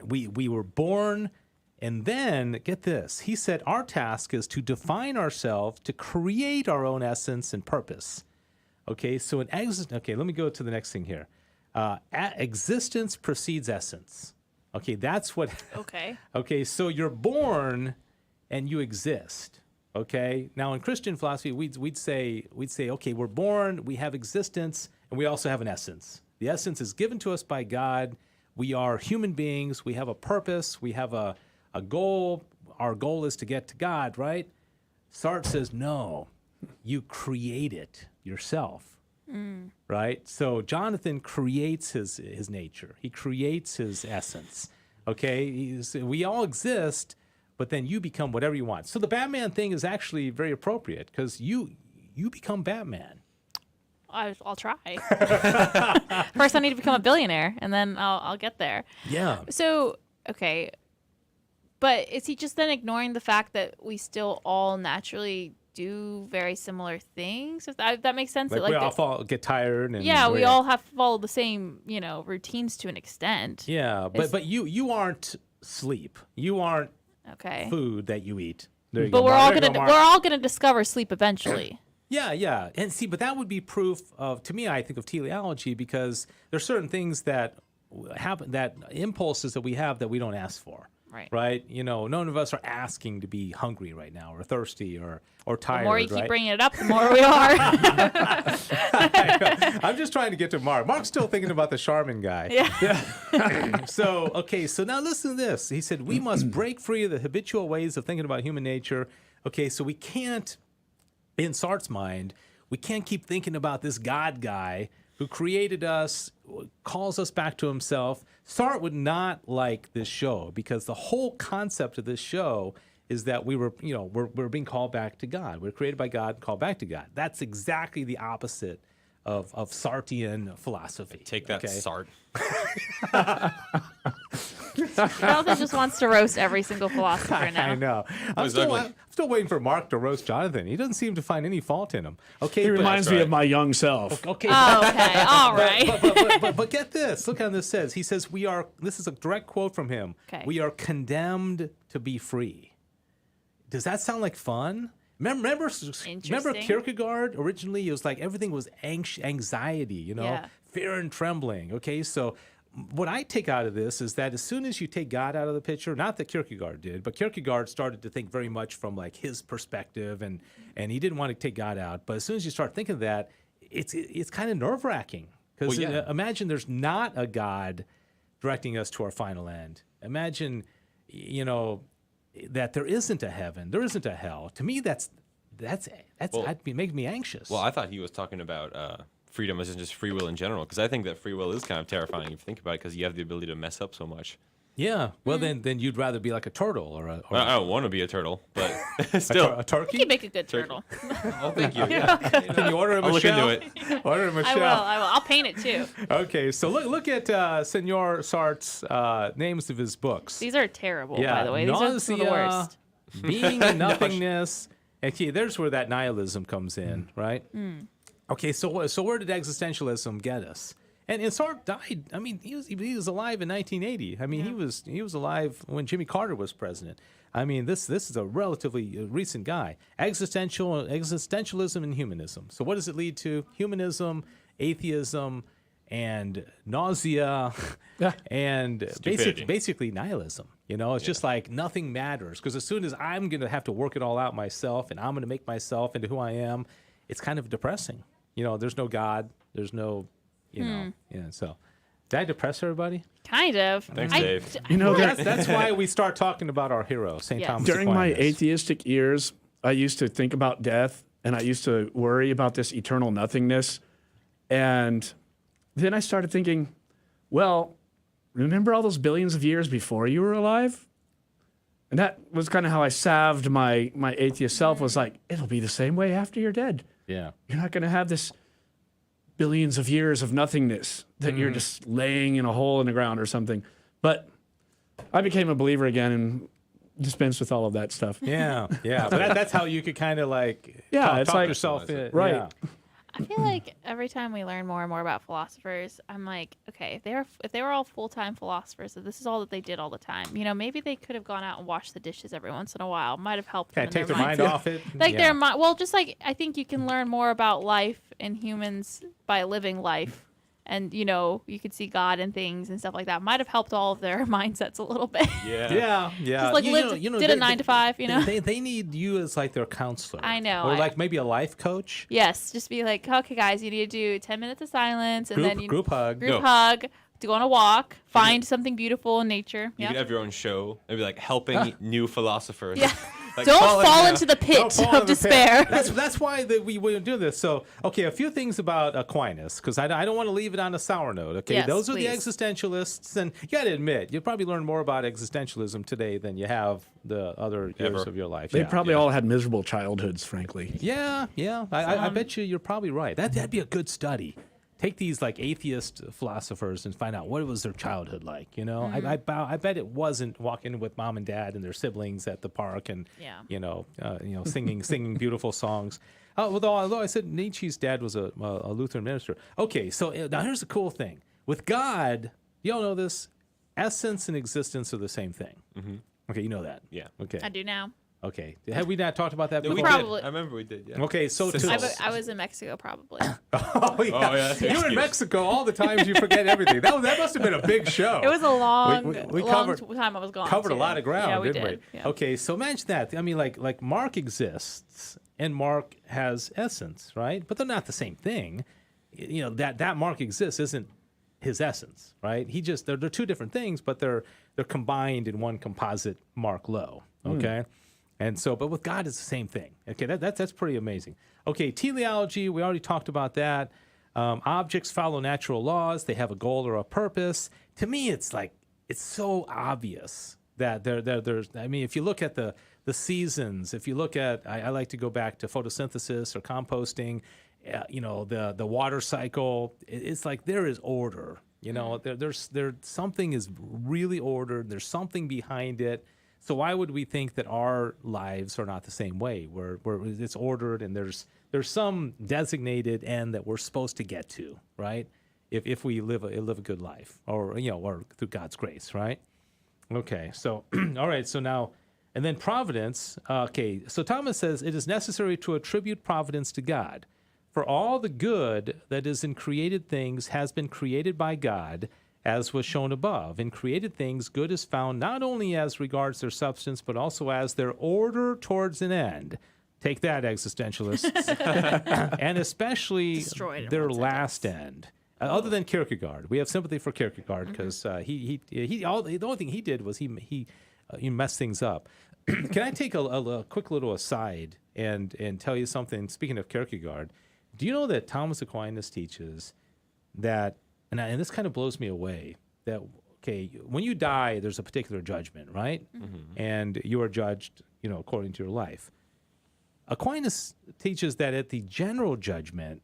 We were born, and then, get this, he said our task is to define ourselves, to create our own essence and purpose. Okay, so let me go to the next thing here. Existence precedes essence. Okay, that's what. Okay. Okay, so you're born and you exist. Okay, now in Christian philosophy, we'd say, okay, we're born, we have existence, and we also have an essence. The essence is given to us by God. We are human beings. We have a purpose. We have a goal. Our goal is to get to God, right? Sartre says, no, you create it yourself. Right? So Jonathan creates his nature. He creates his essence. Okay? We all exist, but then you become whatever you want. So the Batman thing is actually very appropriate because you become Batman. I'll try. First, I need to become a billionaire, and then I'll get there. Yeah. So, okay. But is he just then ignoring the fact that we still all naturally do very similar things? If that makes sense. Like we all get tired. And we all have to follow the same, routines to an extent. Yeah, but you aren't sleep. You aren't food that you eat. There you but go. we're all gonna discover sleep eventually. Yeah, and see, but that would be proof of, to me, I think of teleology, because there's certain things that happen, that impulses that we have that we don't ask for. Right. None of us are asking to be hungry right now, or thirsty, or tired. The more you right? keep bringing it up, the more we are. I'm just trying to get to Mark. Mark's still thinking about the Charmin guy. Yeah. So now listen to this. He said, we must break free of the habitual ways of thinking about human nature. Okay, so we can't, in Sartre's mind, we can't keep thinking about this God guy who created us, calls us back to himself. Sartre would not like this show, because the whole concept of this show is that we're being called back to God. We're created by God, called back to God. That's exactly the opposite of Sartrean philosophy. Take that, Sartre. Jonathan just wants to roast every single philosopher now. I know. I'm still waiting for Mark to roast Jonathan. He doesn't seem to find any fault in him. Okay, he reminds me of my young self. Okay. Oh, okay. All right. But get this. Look how this says. He says, this is a direct quote from him. Okay. We are condemned to be free. Does that sound like fun? Remember Kierkegaard? Originally, it was like everything was anxiety, fear and trembling. Okay, so what I take out of this is that as soon as you take God out of the picture, not that Kierkegaard did, but Kierkegaard started to think very much from like his perspective, and he didn't want to take God out. But as soon as you start thinking of that, it's kind of nerve-wracking, because imagine there's not a God directing us to our final end. Imagine, that there isn't a heaven, there isn't a hell. To me, that'd make me anxious. Well, I thought he was talking about freedom as in just free will in general, because I think that free will is kind of terrifying if you think about it, because you have the ability to mess up so much. Yeah. Well, then you'd rather be like a turtle I don't want to be a turtle, but still a turkey. You can make a good turtle. Oh, thank you. Yeah. Can you order him I'll a look shell? into it. Order him a I shell. will. I'll paint it too. Okay, so look at Senor Sartre's names of his books. These are terrible, by the way. These are some of the worst. Being and nothingness. Okay, there's where that nihilism comes in, right? Okay, so where did existentialism get us? And Sartre died. I mean, he was alive in 1980. I mean, he was alive when Jimmy Carter was president. I mean, this is a relatively recent guy. Existentialism and humanism. So what does it lead to? Humanism, atheism, and nausea, and basically nihilism. It's just like nothing matters, because as soon as I'm going to have to work it all out myself, and I'm going to make myself into who I am, it's kind of depressing. There's no God. There's no, so did I depress everybody? Kind of. Thanks, Dave. That's why we start talking about our hero, St. Thomas During my Aquinas. atheistic years, I used to think about death, and I used to worry about this eternal nothingness. And then I started thinking, well, remember all those billions of years before you were alive? And that was kind of how I salved my atheist self, was like, it'll be the same way after you're dead. Yeah. You're not going to have this billions of years of nothingness that you're just laying in a hole in the ground or something. But I became a believer again and dispensed with all of that stuff. Yeah, yeah. But that's how you could kind of like it's talk like yourself in. right. Yeah. I feel like every time we learn more and more about philosophers, I'm like, okay, if they were all full-time philosophers, if this is all that they did all the time, maybe they could have gone out and washed the dishes every once in a while. Might have helped them in take their mind mindset. off it. Like their mind. Well, just like I think you can learn more about life and humans by living life. And, you could see God in things and stuff like that. Might have helped all of their mindsets a little bit. Yeah. Just like did a 9 to 5, They need you as like their counselor. I know. Or like maybe a life coach. Yes. Just be like, okay, guys, you need to do 10 minutes of silence. And then group hug. Group hug. To go on a walk. Find something beautiful in nature. You could have your own show. Maybe like helping new philosophers. Yeah. Like, Don't fall into the pit of despair. That's why we do this. So, okay, a few things about Aquinas, because I don't want to leave it on a sour note. Okay, yes, those are please. the existentialists, and you got to admit, you probably learn more about existentialism today than you have the other years of your life. They probably all had miserable childhoods, frankly. Yeah. I bet you're probably right. That'd be a good study. Take these like atheist philosophers and find out what was their childhood like. I bet it wasn't walking with mom and dad and their siblings at the park and singing beautiful songs. Although I said Nietzsche's dad was a Lutheran minister. Okay, so now here's the cool thing with God. You all know this: essence and existence are the same thing. Mm-hmm. Okay, you know that. Yeah. Okay. I do now. Okay. Have we not talked about that before? We probably. did. I remember we did. Yeah. Okay, so I was in Mexico probably. Oh yeah, you were in Mexico all the times. You forget everything. That must have been a big show. It was a long, covered time I was gone. Covered a lot of ground, yeah, didn't we? Yeah. Okay, so imagine that. I mean, like Mark exists and Mark has essence, right? But they're not the same thing. That Mark exists isn't his essence, right? They're two different things, but they're combined in one composite Mark Lowe. Okay. And so, but with God, it's the same thing. Okay, that's pretty amazing. Okay, teleology, we already talked about that. Objects follow natural laws. They have a goal or a purpose. To me, it's so obvious that there's, I mean, if you look at the seasons, if you look at, I like to go back to photosynthesis or composting, the water cycle, it's like there is order. There's something is really ordered. There's something behind it. So why would we think that our lives are not the same way, where it's ordered and there's some designated end that we're supposed to get to, right? If we live a good life, or through God's grace, right? Okay, so all right, so now and then providence. Okay, so Thomas says it is necessary to attribute providence to God, for all the good that is in created things has been created by God. As was shown above, in created things, good is found not only as regards their substance, but also as their order towards an end. Take that, existentialists. And especially their last end. Other than Kierkegaard. We have sympathy for Kierkegaard because the only thing he did was he messed things up. Can I take a quick little aside and tell you something? Speaking of Kierkegaard, do you know that Thomas Aquinas teaches that, and this kind of blows me away, that, okay, when you die, there's a particular judgment, right? Mm-hmm. And you are judged, according to your life. Aquinas teaches that at the general judgment,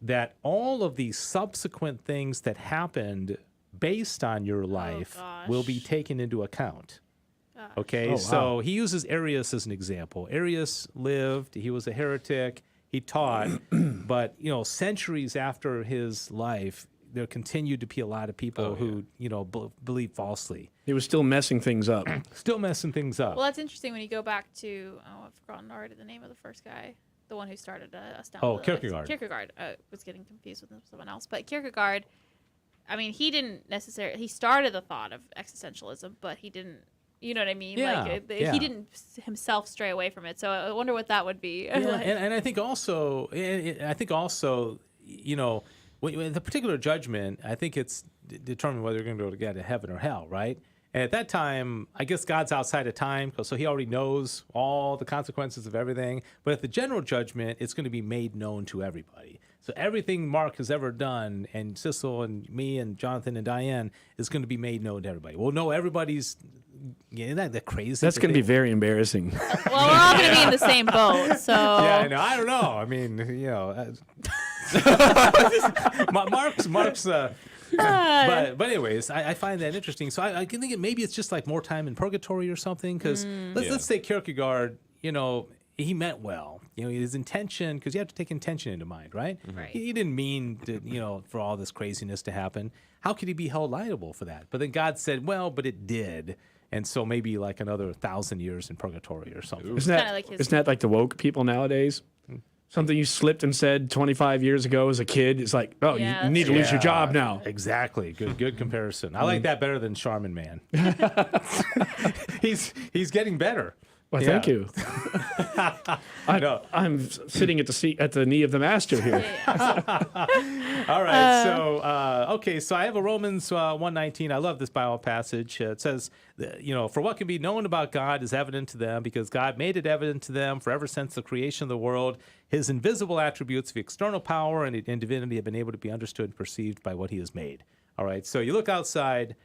that all of the subsequent things that happened based on your life will be taken into account. Okay, so he uses Arius as an example. Arius lived, he was a heretic, he taught, but, centuries after his life, there continued to be a lot of people who, believe falsely. He was still messing things up. Still messing things up. Well, that's interesting when you go back to, I've forgotten already the name of the first guy, the one who started us down. Kierkegaard. Kierkegaard. Was getting confused with someone else. But Kierkegaard, I mean, he didn't necessarily, he started the thought of existentialism, but he didn't, you know what I mean? Yeah, He didn't himself stray away from it. So I wonder what that would be. Yeah, and I think also, with the particular judgment, I think it's determined whether you're going to go to get to heaven or hell, right? And at that time, I guess God's outside of time, so he already knows all the consequences of everything. But at the general judgment, it's going to be made known to everybody. So everything Mark has ever done, and Sissel and me and Jonathan and Diane, is going to be made known to everybody. Well, no, everybody's. Isn't that crazy? That's going to be very embarrassing. Well, we're all going to be in the same boat, so. Yeah, I know. I don't know. I mean, Mark's. But anyways, I find that interesting. So I can think maybe it's just like more time in purgatory or something. Because let's say Kierkegaard, he meant well. His intention, because you have to take intention into mind, right? Right. He didn't mean to, for all this craziness to happen. How could he be held liable for that? But then God said, well, but it did. And so maybe like another 1,000 years in purgatory or something. Isn't that like the woke people nowadays? Something you slipped and said 25 years ago as a kid, it's like, oh, you need to lose your job now. Exactly. Good comparison. I like that better than Charmin Man. He's getting better. Well, thank you. I'm sitting at the knee of the master here. All right. So I have a Romans 1:19. I love this Bible passage. It says, for what can be known about God is evident to them because God made it evident to them for ever since the creation of the world. His invisible attributes of external power and divinity have been able to be understood and perceived by what he has made. All right. So you look outside.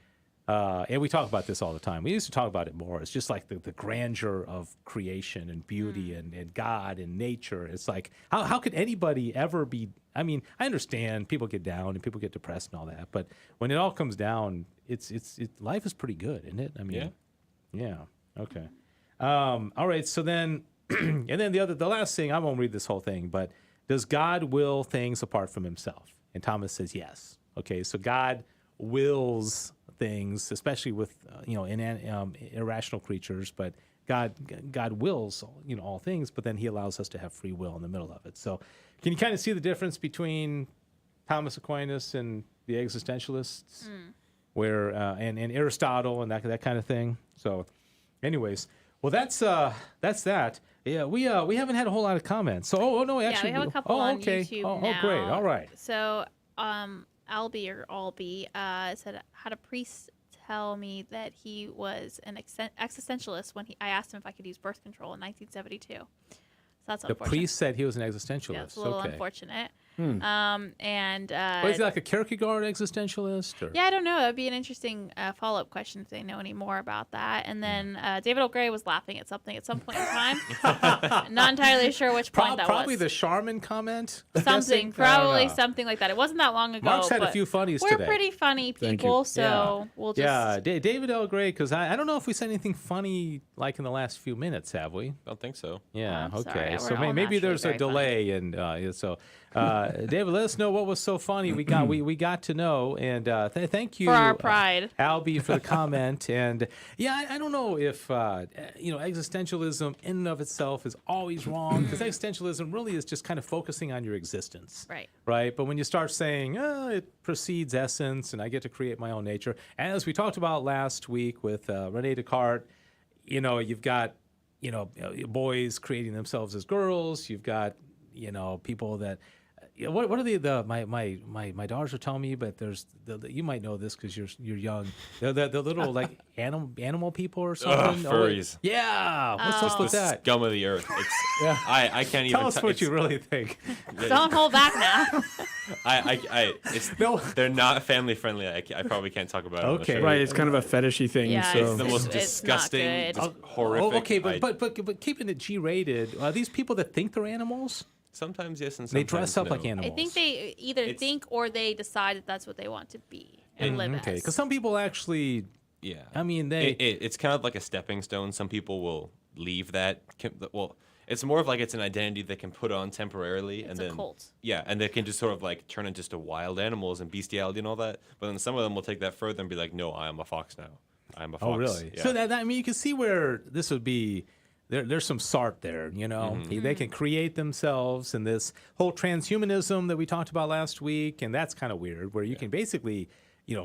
And we talk about this all the time. We used to talk about it more. It's just like the grandeur of creation and beauty and God and nature. It's like, how could anybody ever be? I mean, I understand people get down and people get depressed and all that, but when it all comes down, life is pretty good, isn't it? I mean, yeah. Okay. All right. So then, and then the last thing, I won't read this whole thing, but does God will things apart from himself? And Thomas says yes. Okay. So God wills things, especially with irrational creatures, but God wills all things, but then he allows us to have free will in the middle of it. So can you kind of see the difference between Thomas Aquinas and the existentialists, where and Aristotle and that kind of thing? So anyways, well that's that. Yeah, we haven't had a whole lot of comments. So we have a couple on YouTube now. Oh, great. All right. So Albie said, had a priest tell me that he was an existentialist when I asked him if I could use birth control in 1972. So that's unfortunate. The priest said he was an existentialist. Yeah, it's a little unfortunate. Was he like a Kierkegaard existentialist? Or? Yeah, I don't know. That would be an interesting follow-up question if they know any more about that. And then David O'Gray was laughing at something at some point in time. Not entirely sure which point that probably was. the Charmin comment? Something like that. It wasn't that long ago. Mark's had a few funnies today. We're pretty funny people, so we'll just... Yeah, David O'Gray, because I don't know if we said anything funny like in the last few minutes, have we? I don't think so. Yeah, okay. So maybe there's a delay, and so... David, let us know what was so funny. We got to know, and thank you for our pride, Albie, for the comment. And I don't know if existentialism in and of itself is always wrong, because existentialism really is just kind of focusing on your existence, right? But when you start saying it precedes essence, and I get to create my own nature, and as we talked about last week with Rene Descartes, you've got boys creating themselves as girls. You've got people that. What are my daughters are telling me, but there's you might know this because you're young. The little like animal people or something. Furries. What's with that? Scum of the earth. I can't even tell us what you really think. Don't hold back now. They're not family friendly. I probably can't talk about it. Okay, right. It's kind of a fetishy thing. Yeah, so. It's the most disgusting, horrific. Okay, but keeping it G-rated. Are these people that think they're animals? Sometimes yes, and sometimes they dress up no. like animals. I think they either think or they decide that that's what they want to be and live as. Because some people actually, I mean, it's kind of like a stepping stone. Some people will leave that. Well, it's more of like it's an identity they can put on temporarily, and then a cult. Yeah, and they can just sort of like turn into just wild animals and bestiality and all that. But then some of them will take that further and be like, no, I am a fox now. I am a fox. Oh, really? Yeah. So I mean, you can see where this would be. There's some Sartre there, They can create themselves, and this whole transhumanism that we talked about last week, and that's kind of weird, where you can basically,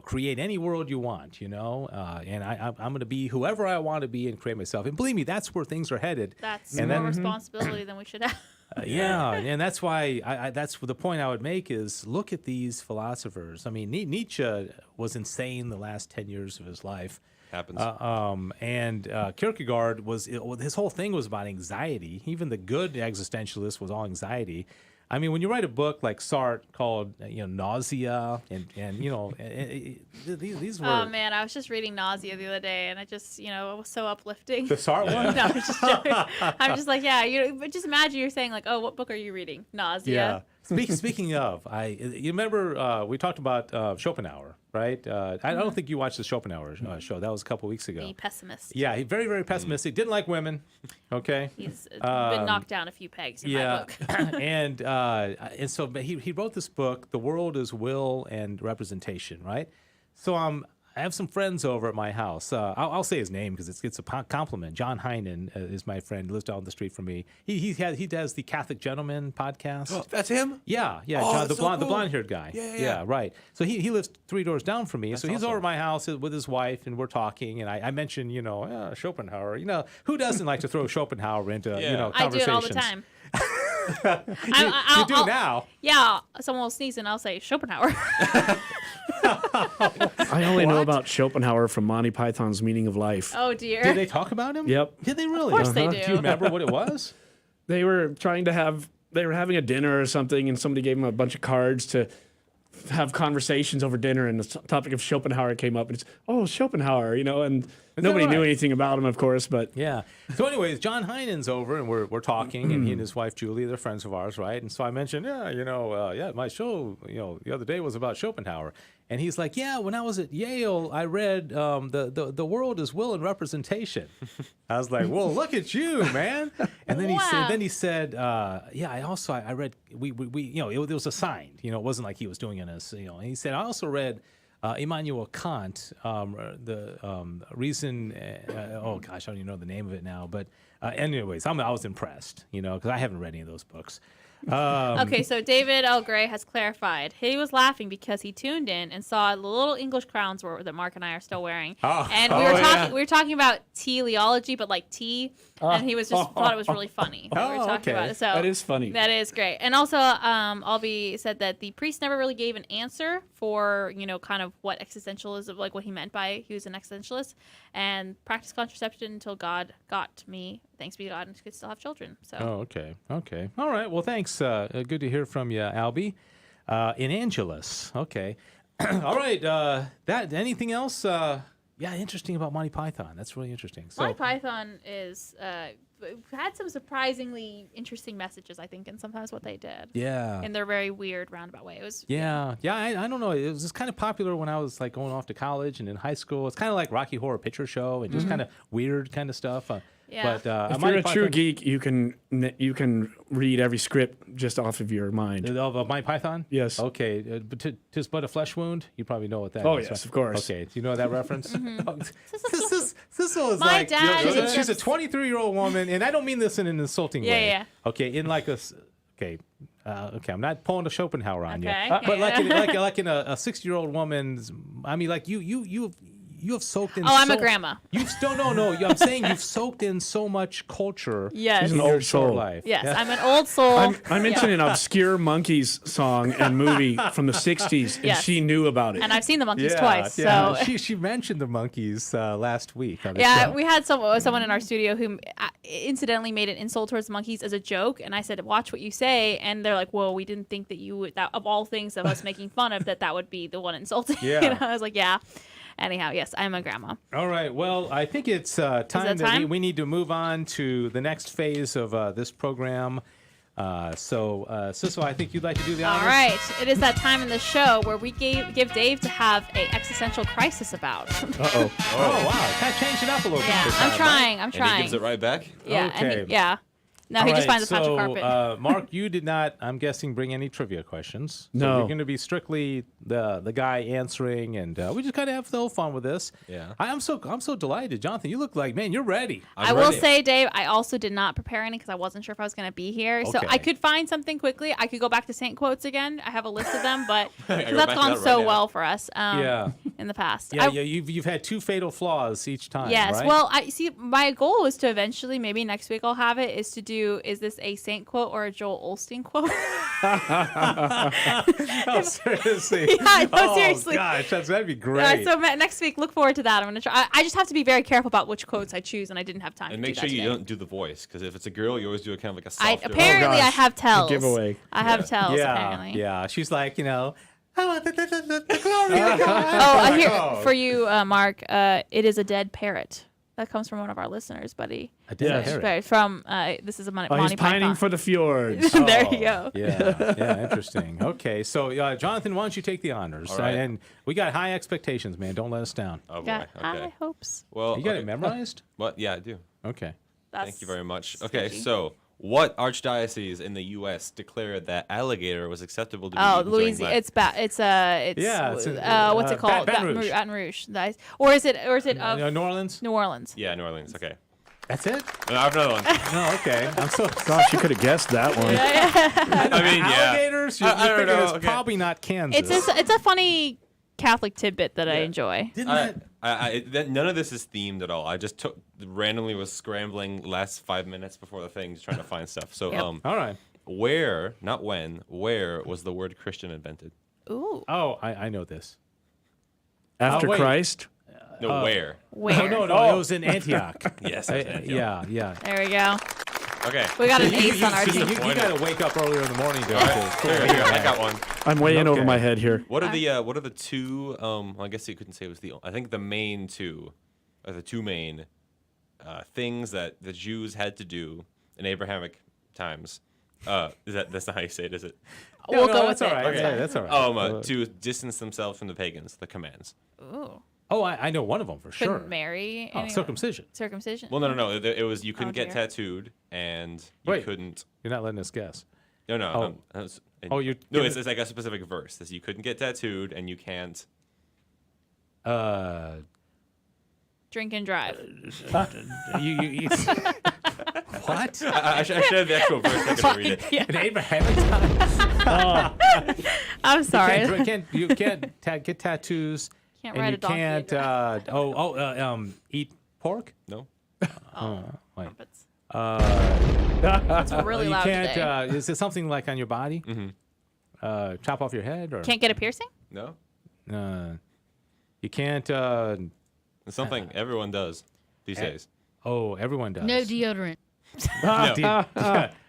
create any world you want, and I'm going to be whoever I want to be and create myself. And believe me, that's where things are headed. That's more responsibility than we should have. And that's why that's the point I would make is look at these philosophers. I mean, Nietzsche was insane the last 10 years of his life. Happens. And Kierkegaard his whole thing was about anxiety. Even the good existentialist was all anxiety. I mean, when you write a book like Sartre called, Nausea, and these were. Oh man, I was just reading Nausea the other day, and it was so uplifting. The Sartre one? No, I'm just joking. I'm just like, but just imagine you're saying like, oh, what book are you reading? Nausea. Yeah. Speaking of, you remember we talked about Schopenhauer, right? I don't think you watched the Schopenhauer show. That was a couple weeks ago. The pessimist. Yeah, he very, very pessimistic. Didn't like women. Okay. He's been knocked down a few pegs in my book. and so he wrote this book, The World is Will and Representation, right? So I have some friends over at my house. I'll say his name because it's a compliment. John Heinen is my friend. He lives down the street from me. He does the Catholic Gentleman podcast. Oh, that's him? Yeah. Oh, John, the so cool. blonde-haired guy. Yeah, right. So he lives 3 doors down from me. That's so he's awesome. over at my house with his wife, and we're talking. And I mentioned, Schopenhauer. Who doesn't like to throw Schopenhauer into conversations? I do it all the time. You do now. Yeah, someone will sneeze and I'll say Schopenhauer. I only know about Schopenhauer from Monty Python's Meaning of Life. Oh dear. Did they talk about him? Yep. Did they really? Of course they do. Do you remember what it was? They were having a dinner or something, and somebody gave them a bunch of cards to have conversations over dinner, and the topic of Schopenhauer came up, and it's Schopenhauer, and nobody knew anything about him, of course, but yeah. So, anyways, John Heinen's over, and we're talking, and he and his wife Julie, they're friends of ours, right? And so I mentioned, my show, the other day was about Schopenhauer, and he's like, yeah, when I was at Yale, I read the World is Will and Representation. I was like, well, look at you, man. And then he said, I read we it was assigned, it wasn't like he was doing it as And he said, I also read Immanuel Kant, the reason. I don't even know the name of it now. But anyways, I was impressed, because I haven't read any of those books. Okay, so David L. Gray has clarified. He was laughing because he tuned in and saw the little English crowns that Mark and I are still wearing. And we were talking about teleology, but like tea, and he was just thought it was really funny. We were talking about it. So that is funny. That is great. And also, Albie said that the priest never really gave an answer for kind of what existentialism, like what he meant by he was an existentialist, and practiced contraception until God got me. Thanks be to God, and could still have children. So. Oh, okay. All right. Well, thanks. Good to hear from you, Albie. In Angelus. Okay. All right. Anything else? Interesting about Monty Python. That's really interesting. So, Monty Python is had some surprisingly interesting messages, I think, in sometimes what they did. Yeah. In their very weird roundabout way. It was. Yeah. I don't know. It was just kind of popular when I was like going off to college and in high school. It's kind of like Rocky Horror Picture Show and just kind of weird kind of stuff. Yeah. But if you're a true geek, you can read every script just off of your mind. Of Monty Python? Yes. Okay. But "'Tis but a flesh wound." You probably know what that is. Oh yes, of course. Okay. Do you know that reference? Sissel is My like dad she's a 23-year-old woman, and I don't mean this in an insulting way. Yeah. Okay. In like a I'm not pulling a Schopenhauer on you, Okay. but like in a 60-year-old woman's. I mean, like you have soaked in. Oh, I'm a grandma. No. I'm saying you've soaked in so much culture. Yes. He's in an your old short soul. life. Yes, I'm an old soul. I mentioned an obscure Monkeys song and movie from the 60s, and Yes. she knew about it. And I've seen the Monkeys twice. Yeah. So She mentioned the Monkeys last week. On the yeah, show. we had someone in our studio who incidentally made an insult towards the Monkeys as a joke, and I said, "Watch what you say," and they're like, "Whoa, we didn't think that you would, that of all things of us making fun of that would be the one insulting." Yeah. I was like, "Yeah." Anyhow, yes, I'm a grandma. All right. Well, I think it's time that we need to move on to the next phase of this program. Sissel, I think you'd like to do the honors. All right. It is that time in the show where we give Dave to have an existential crisis about. Uh-oh. Oh, wow. Kind of changed it up a little bit. Yeah, this I'm time, trying. And he gives it right back? Yeah. Okay. Yeah. No, he just finds a patch of carpet. Mark, you did not, I'm guessing, bring any trivia questions. So No. you're going to be strictly the guy answering, and we just kind of have the whole fun with this. Yeah. I'm so delighted. Jonathan, you look like, man, you're ready. I will say, Dave, I also did not prepare any because I wasn't sure if I was going to be here. So Okay. I could find something quickly. I could go back to Saint quotes again. I have a list of them, but I go that's back to gone that so right now. well for us Yeah. in the past. Yeah, you've had 2 fatal flaws each time, Yes. right? Well, I see. My goal is to eventually, maybe next week I'll have it, is to do you, is this a Saint quote or a Joel Osteen quote? Oh, seriously? Yeah, no, seriously. Oh, gosh, that'd be great. So next week, look forward to that. I'm gonna try. I just have to be very careful about which quotes I choose, and I didn't have time. And to make do sure that you today. don't do the voice, because if it's a girl, you always do a kind of like a softer. Apparently, I have tells. Giveaway. I have tells. Yeah, Apparently. yeah. She's like, I want the glory of God. Oh, here for you, Mark. It is a dead parrot. That comes from one of our listeners, buddy. A dead Yes. parrot. From this is a Monty he's pining Python. for the fjords. There you go. Yeah, interesting. Okay, so Jonathan, why don't you take the honors? All right. And we got high expectations, man. Don't let us down. Oh boy. Got Okay. high hopes. Well, You got okay. it memorized? What? Yeah, I do. Okay. Thank you very much. That's Okay, sketchy. so what archdiocese in the U.S. declared that alligator was acceptable to be Oh, eaten during Louisiana. Lent? It's Yeah, it's in, what's it called? Baton Rouge. Baton Rouge. Nice. Or is it New Orleans? New Orleans? Yeah, New Orleans. Okay. That's it? I have another one. No, okay. I'm so Gosh, you could have guessed that one. I mean, yeah. Alligators? I don't You're thinking know, it's okay. probably not Kansas. It's a funny Catholic tidbit that I enjoy. Didn't that... None of this is themed at all. I just randomly was scrambling last 5 minutes before the thing, just trying to find stuff. So, Yep. All right. where, not when, where was the word Christian invented? Ooh. Oh, I know this. After wait. Christ. No, where? Where? Oh, no, it was in Antioch. Yes. Yeah. There we go. Okay. We got an ace on our You team. got to wake up earlier in the morning to Here, I got one. I'm way in over Okay. my head here. What are the two? Well, I guess you couldn't say it was the. I think the main two, or the two main things that the Jews had to do in Abrahamic times. That's not how you say it, is it? We'll go that's with all it. right. Yeah, that's all right. To distance themselves from the pagans, the commands. Ooh. Oh, I know one of them for sure. Couldn't marry anyone. Circumcision. Circumcision. Well, no. It was you couldn't get dear. tattooed, and you Wait. couldn't. You're not letting us guess. No. You're No, it's like a specific verse. That you couldn't get tattooed, and you can't. Drink and drive. You what? I should have the actual verse. I could read it. In Abrahamic times? I'm sorry. You can't get tattoos. Can't and ride you a donkey. can't eat pork. No. Wait. Trumpets. It's really you loud can't. today. Is it something like on your body? Mm-hmm. Chop off your head, or Can't get a piercing? No. you can't. It's something everyone does these days. Oh, everyone does. No deodorant. No.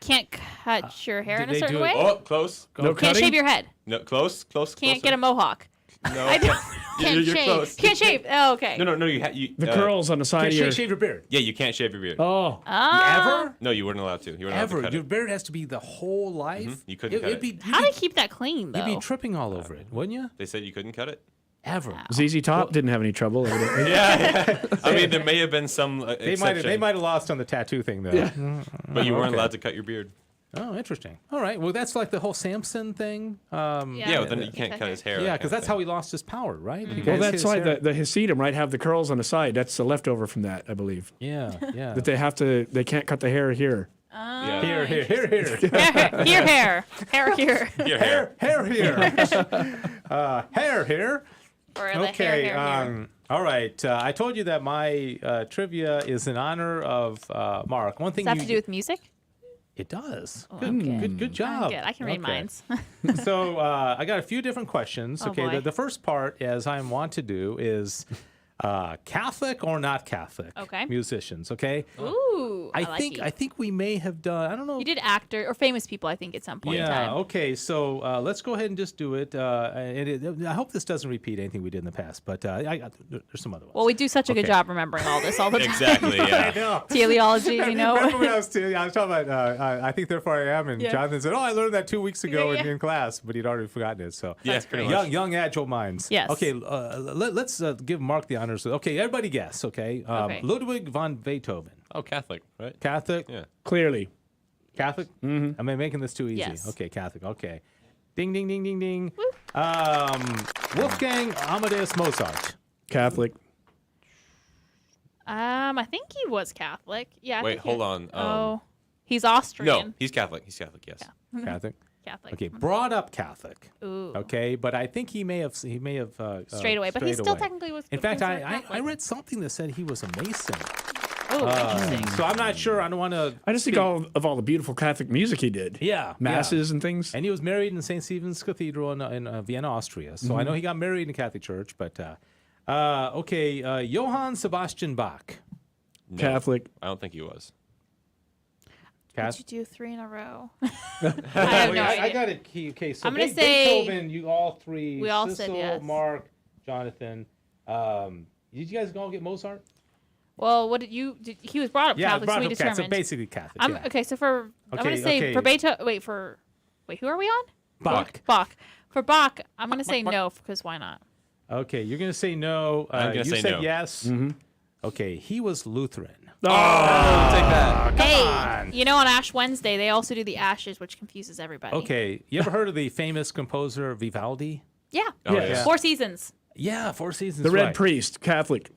Can't cut your hair in a they certain do way? it- Oh, close. No Can't cutting? shave your head. No, close. Can't get a mohawk. No. I don't. You're Can't shave. close. Can't shave. Oh, okay. No. You The curls on the side Can't of your... shave your beard. Yeah, you can't shave your beard. Oh. Ever? No, you weren't allowed to. You weren't allowed to Ever? cut Your it. beard has to be the whole life. You couldn't cut it'd it. be, How do you keep that clean, though? You'd be tripping all over it, wouldn't you? They said you couldn't cut it. Ever? ZZ Top didn't have any trouble. evidently. Yeah. I mean, there may have been some They exception, might have lost on the tattoo thing though. but you weren't okay. allowed to cut your beard. Oh, interesting. All right. Well, that's like the whole Samson thing. Yeah, but then you can't cut his hair. Yeah, because that's how he lost his power, right? Well, that's why the Hasidim, right, have the curls on the side. That's the leftover from that, I believe. Yeah. That they can't cut the hair here. Yeah. Here. Hair. Hair here. Your hair. Hair here. Hair here. Or the Okay. hair. All right. I told you that my trivia is in honor of Mark. One thing Does that have to do with music? It does. Oh, Good, okay. good job. Good. I can read Okay. minds. So I got a few different questions. Oh, Okay, boy. the first part, as I want to do, is Catholic or not Catholic Okay. musicians. Okay. Ooh. I like you. think we may have done. I don't know. You did actor or famous people, I think, at some point in Yeah. time. Okay. So let's go ahead and just do it. I hope this doesn't repeat anything we did in the past, but there's some other ones. Well, we do such a good Okay. job remembering all this all the time. Exactly. Yeah. I know. Teleology, you know. Remember when I was talking about I think therefore I am, and Yeah. Jonathan said, "Oh, I learned that 2 weeks ago Yeah. in class," but he'd already forgotten it. So Yeah, pretty much. young agile minds. Yes. Okay, let's give Mark the honors. Okay, everybody guess. Okay, Okay. Ludwig von Beethoven. Oh, Catholic, right? Catholic. Yeah. Clearly. Catholic. Mm-hmm. Am I making this too easy? Yes. Okay, Catholic. Okay. Ding ding ding ding ding. Wolfgang Amadeus Mozart. Catholic. I think he was Catholic. Yeah. I Wait, think hold on. Oh, he's Austrian. No, he's Catholic. He's Catholic. Yes. Catholic. Catholic. Okay, brought up Catholic. Ooh. Okay, but I think he may have Straight away, but he strayed still away. technically was. In fact, considered I Catholic. read something that said he was a Mason. Oh, interesting. So I'm not sure. I don't want to. I just think all the beautiful Catholic music he did. Yeah, Masses and things. And he was married in St. Stephen's Cathedral in Vienna, Austria. So I know he got married in the Catholic Church. But Johann Sebastian Bach. No, Catholic. I don't think he was. Did you do 3 in a row? I have no idea. I got it. Okay, so I'm gonna say Beethoven. You all three. we all Sissel, said yes. Mark, Jonathan. Did you guys all get Mozart? Well, what did you? He was brought up Catholic, so we Catholic. determined. So basically Catholic. Yeah. Okay, so I'm gonna say for Beethoven. Wait, who are we on? Bach. For Bach, I'm gonna say no because why not? Okay, you're gonna say no. I'm gonna you say said no. yes. Mm-hmm. Okay, he was Lutheran. Take that. Hey, you know, on Ash Wednesday they also do the ashes, which confuses everybody. Okay, you ever heard of the famous composer Vivaldi? Yeah. Oh, yeah. 4 Seasons. Yeah, 4 Seasons. The Red right. Priest, Catholic.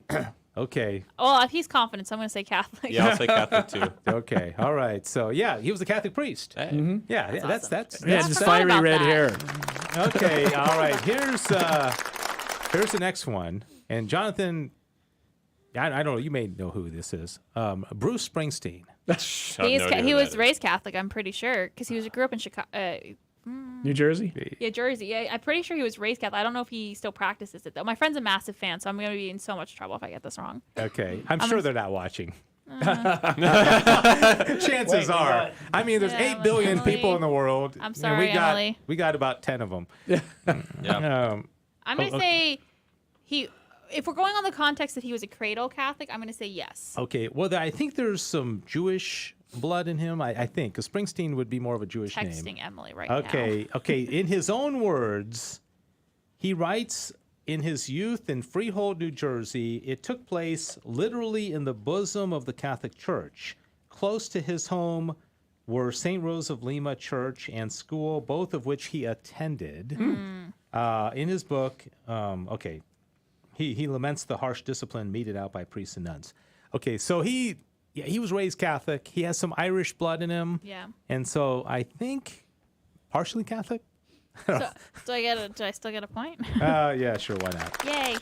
Okay. Well, if he's confident, so I'm gonna say Catholic. Yeah, I'll say Catholic too. Okay. All right. So yeah, he was a Catholic priest. Hey. Mm-hmm. Yeah, that's He had just forgot fiery about red that. hair. Okay. All right. Here's the next one. And Jonathan, I don't know. You may know who this is. Bruce Springsteen. He was raised Catholic, I'm pretty sure, because he grew up in Chicago. New Jersey? Yeah, Jersey. Yeah, I'm pretty sure he was raised Catholic. I don't know if he still practices it though. My friend's a massive fan, so I'm gonna be in so much trouble if I get this wrong. Okay. I'm sure they're not watching. Chances are. I mean, there's 8 billion Emily. people in the world. I'm and sorry, Emily. We got about 10 of them. Yeah. I'm gonna say he. If we're going on the context that he was a cradle Catholic, I'm gonna say yes. Okay. Well, I think there's some Jewish blood in him. I think because Springsteen would be more of a Jewish name. Texting Emily right now. Okay. In his own words, he writes, in his youth in Freehold, New Jersey, it took place literally in the bosom of the Catholic Church. Close to his home were St. Rose of Lima Church and School, both of which he attended. In his book, he laments the harsh discipline meted out by priests and nuns. Okay, so he was raised Catholic. He has some Irish blood in him. Yeah. And so I think partially Catholic. So, do I still get a point? Yeah, sure, why not? Yay.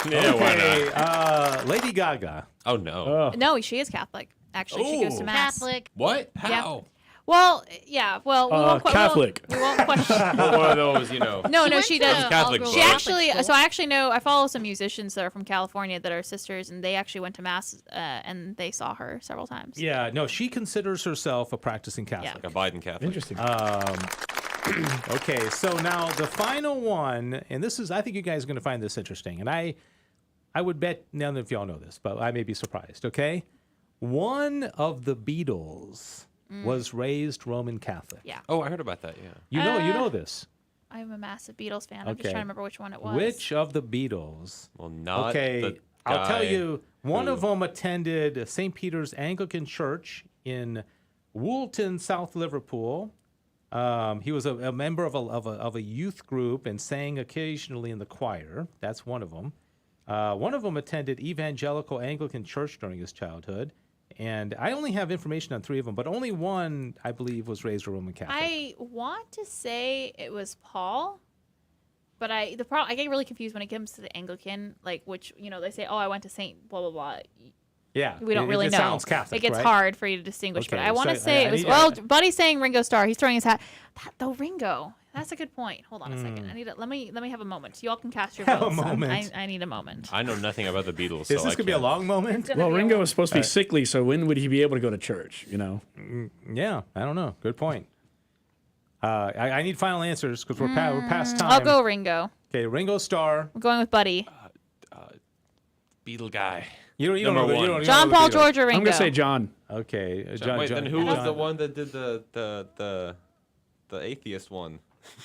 Yeah, why Okay, not? Lady Gaga. Oh no. No, she is Catholic. Actually, she goes to mass. Catholic. What? How? Well, yeah. Well, we won't Catholic. We won't question. One of those, No, she does. Catholic She book. actually. So I actually know. I follow some musicians that are from California that are sisters, and they actually went to mass, and they saw her several times. Yeah, no, she considers herself a practicing Catholic. Like a Biden Catholic. Interesting. Okay, so now the final one, and this is, I think you guys are going to find this interesting, and I would bet none of y'all know this, but I may be surprised, okay? One of the Beatles was raised Roman Catholic. Yeah. Oh, I heard about that. Yeah. You know this. I'm a massive Beatles fan. I'm just Okay. trying to remember which one it was. Which of the Beatles? Well, not Okay, the I'll tell guy you, one who- of them attended St. Peter's Anglican Church in Woolton, South Liverpool. He was a member of a youth group and sang occasionally in the choir. That's one of them. One of them attended Evangelical Anglican Church during his childhood. And I only have information on 3 of them, but only one, I believe, was raised a Roman Catholic. I want to say it was Paul, but I get really confused when it comes to the Anglican, like which they say, oh, I went to Saint blah blah blah. Yeah, We don't really it know. Sounds Catholic, it gets right? hard for you to distinguish, but Okay, I want to so say I it was. need- Buddy's saying Ringo Starr. He's throwing his hat. Ringo. That's a good point. Hold on a second. I need let me have a moment. You all can cast your Have a votes. moment. I need a moment. I know nothing about the Beatles. Is so this I going to be a can't. long moment? Well, Ringo was supposed to be sickly, so when would he be able to go to church? Yeah, I don't know. Good point. I need final answers because we're past time. I'll go Ringo. Okay, Ringo Starr. I'm going with Buddy. Beatle guy. You don't Number know the- one. you don't John, know the Paul, Beatles. George, or Ringo. I'm going to say John. Okay, Wait, then who was John. the one that did the atheist one?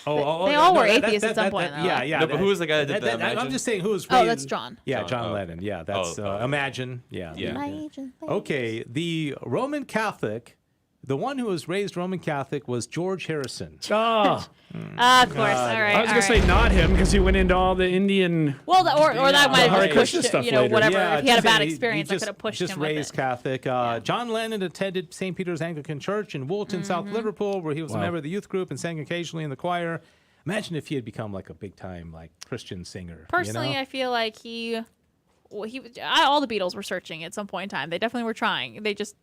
Oh, They all were atheists at some point, though. Yeah, yeah. No, but who was the guy that did the I'm Imagine? just saying who was. Oh, raised- that's John. Yeah, John, John oh. Lennon. Yeah, that's Imagine. Yeah. Yeah. Imagine. Okay, the Roman Catholic, the one who was raised Roman Catholic was George Harrison. Oh, Of course. All right. I was going to say not him because he went into all the Indian. Well, or that might Hare have pushed Krishna stuff it, later. whatever. Yeah, if he had a just- bad he experience, that just- could have pushed just him with raised it. Catholic. John Lennon attended St. Peter's Anglican Church in Woolton, South Mm-hmm. Liverpool, where he was a member of the youth group and sang occasionally in the choir. Imagine if he had become like a big time like Christian singer. Personally, you know? I feel like he all the Beatles were searching at some point in time. They definitely were trying. They just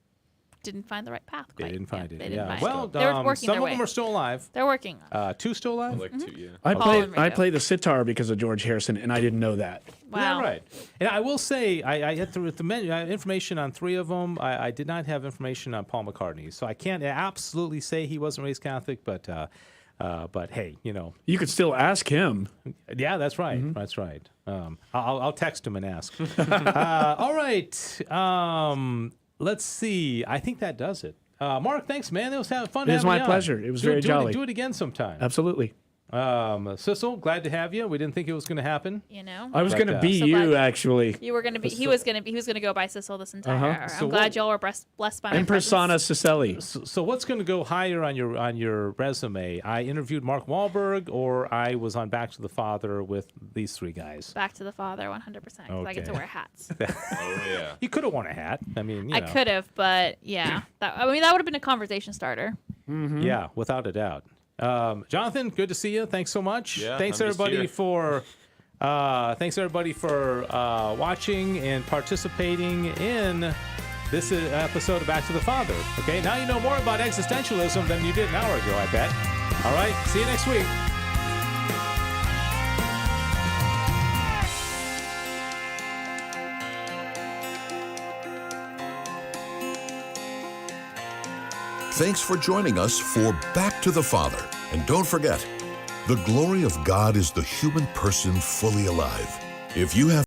didn't find the right path. They didn't find it. They didn't find Well, it. They were working some their of way. them are still alive. They're working. Two still alive? Like two, yeah. I play the sitar because of George Harrison, and I didn't know that. Wow. Yeah, right. And I will say, I had information on 3 of them. I did not have information on Paul McCartney, so I can't absolutely say he wasn't raised Catholic, but hey, You could still ask him. Yeah, that's right. Mm-hmm. That's right. I'll text him and ask. All right. Let's see. I think that does it. Mark, thanks, man. It was fun. It was having my you on. pleasure. It was very jolly. Do it again sometime. Absolutely. Sissel, glad to have you. We didn't think it was going to happen. I was going to be So you, glad actually. You were gonna be. He was gonna go by Sissel this entire hour. I'm So glad y'all were blessed by my In persona Cicelli. So what's going to go higher on your resume? I interviewed Mark Wahlberg, or I was on Back to the Father with these 3 guys. Back to the Father, 100%. Because I get to Okay. wear hats. Oh yeah. You could have worn a hat. I mean, I could have, but yeah, that would have been a conversation starter. Yeah, without a doubt. Jonathan, good to see you. Thanks so much. Yeah, thanks I'm just everybody here. for watching and participating in this episode of Back to the Father. Okay, now you know more about existentialism than you did an hour ago, I bet. All right, see you next week. Thanks for joining us for Back to the Father. And don't forget, the glory of God is the human person fully alive. If you have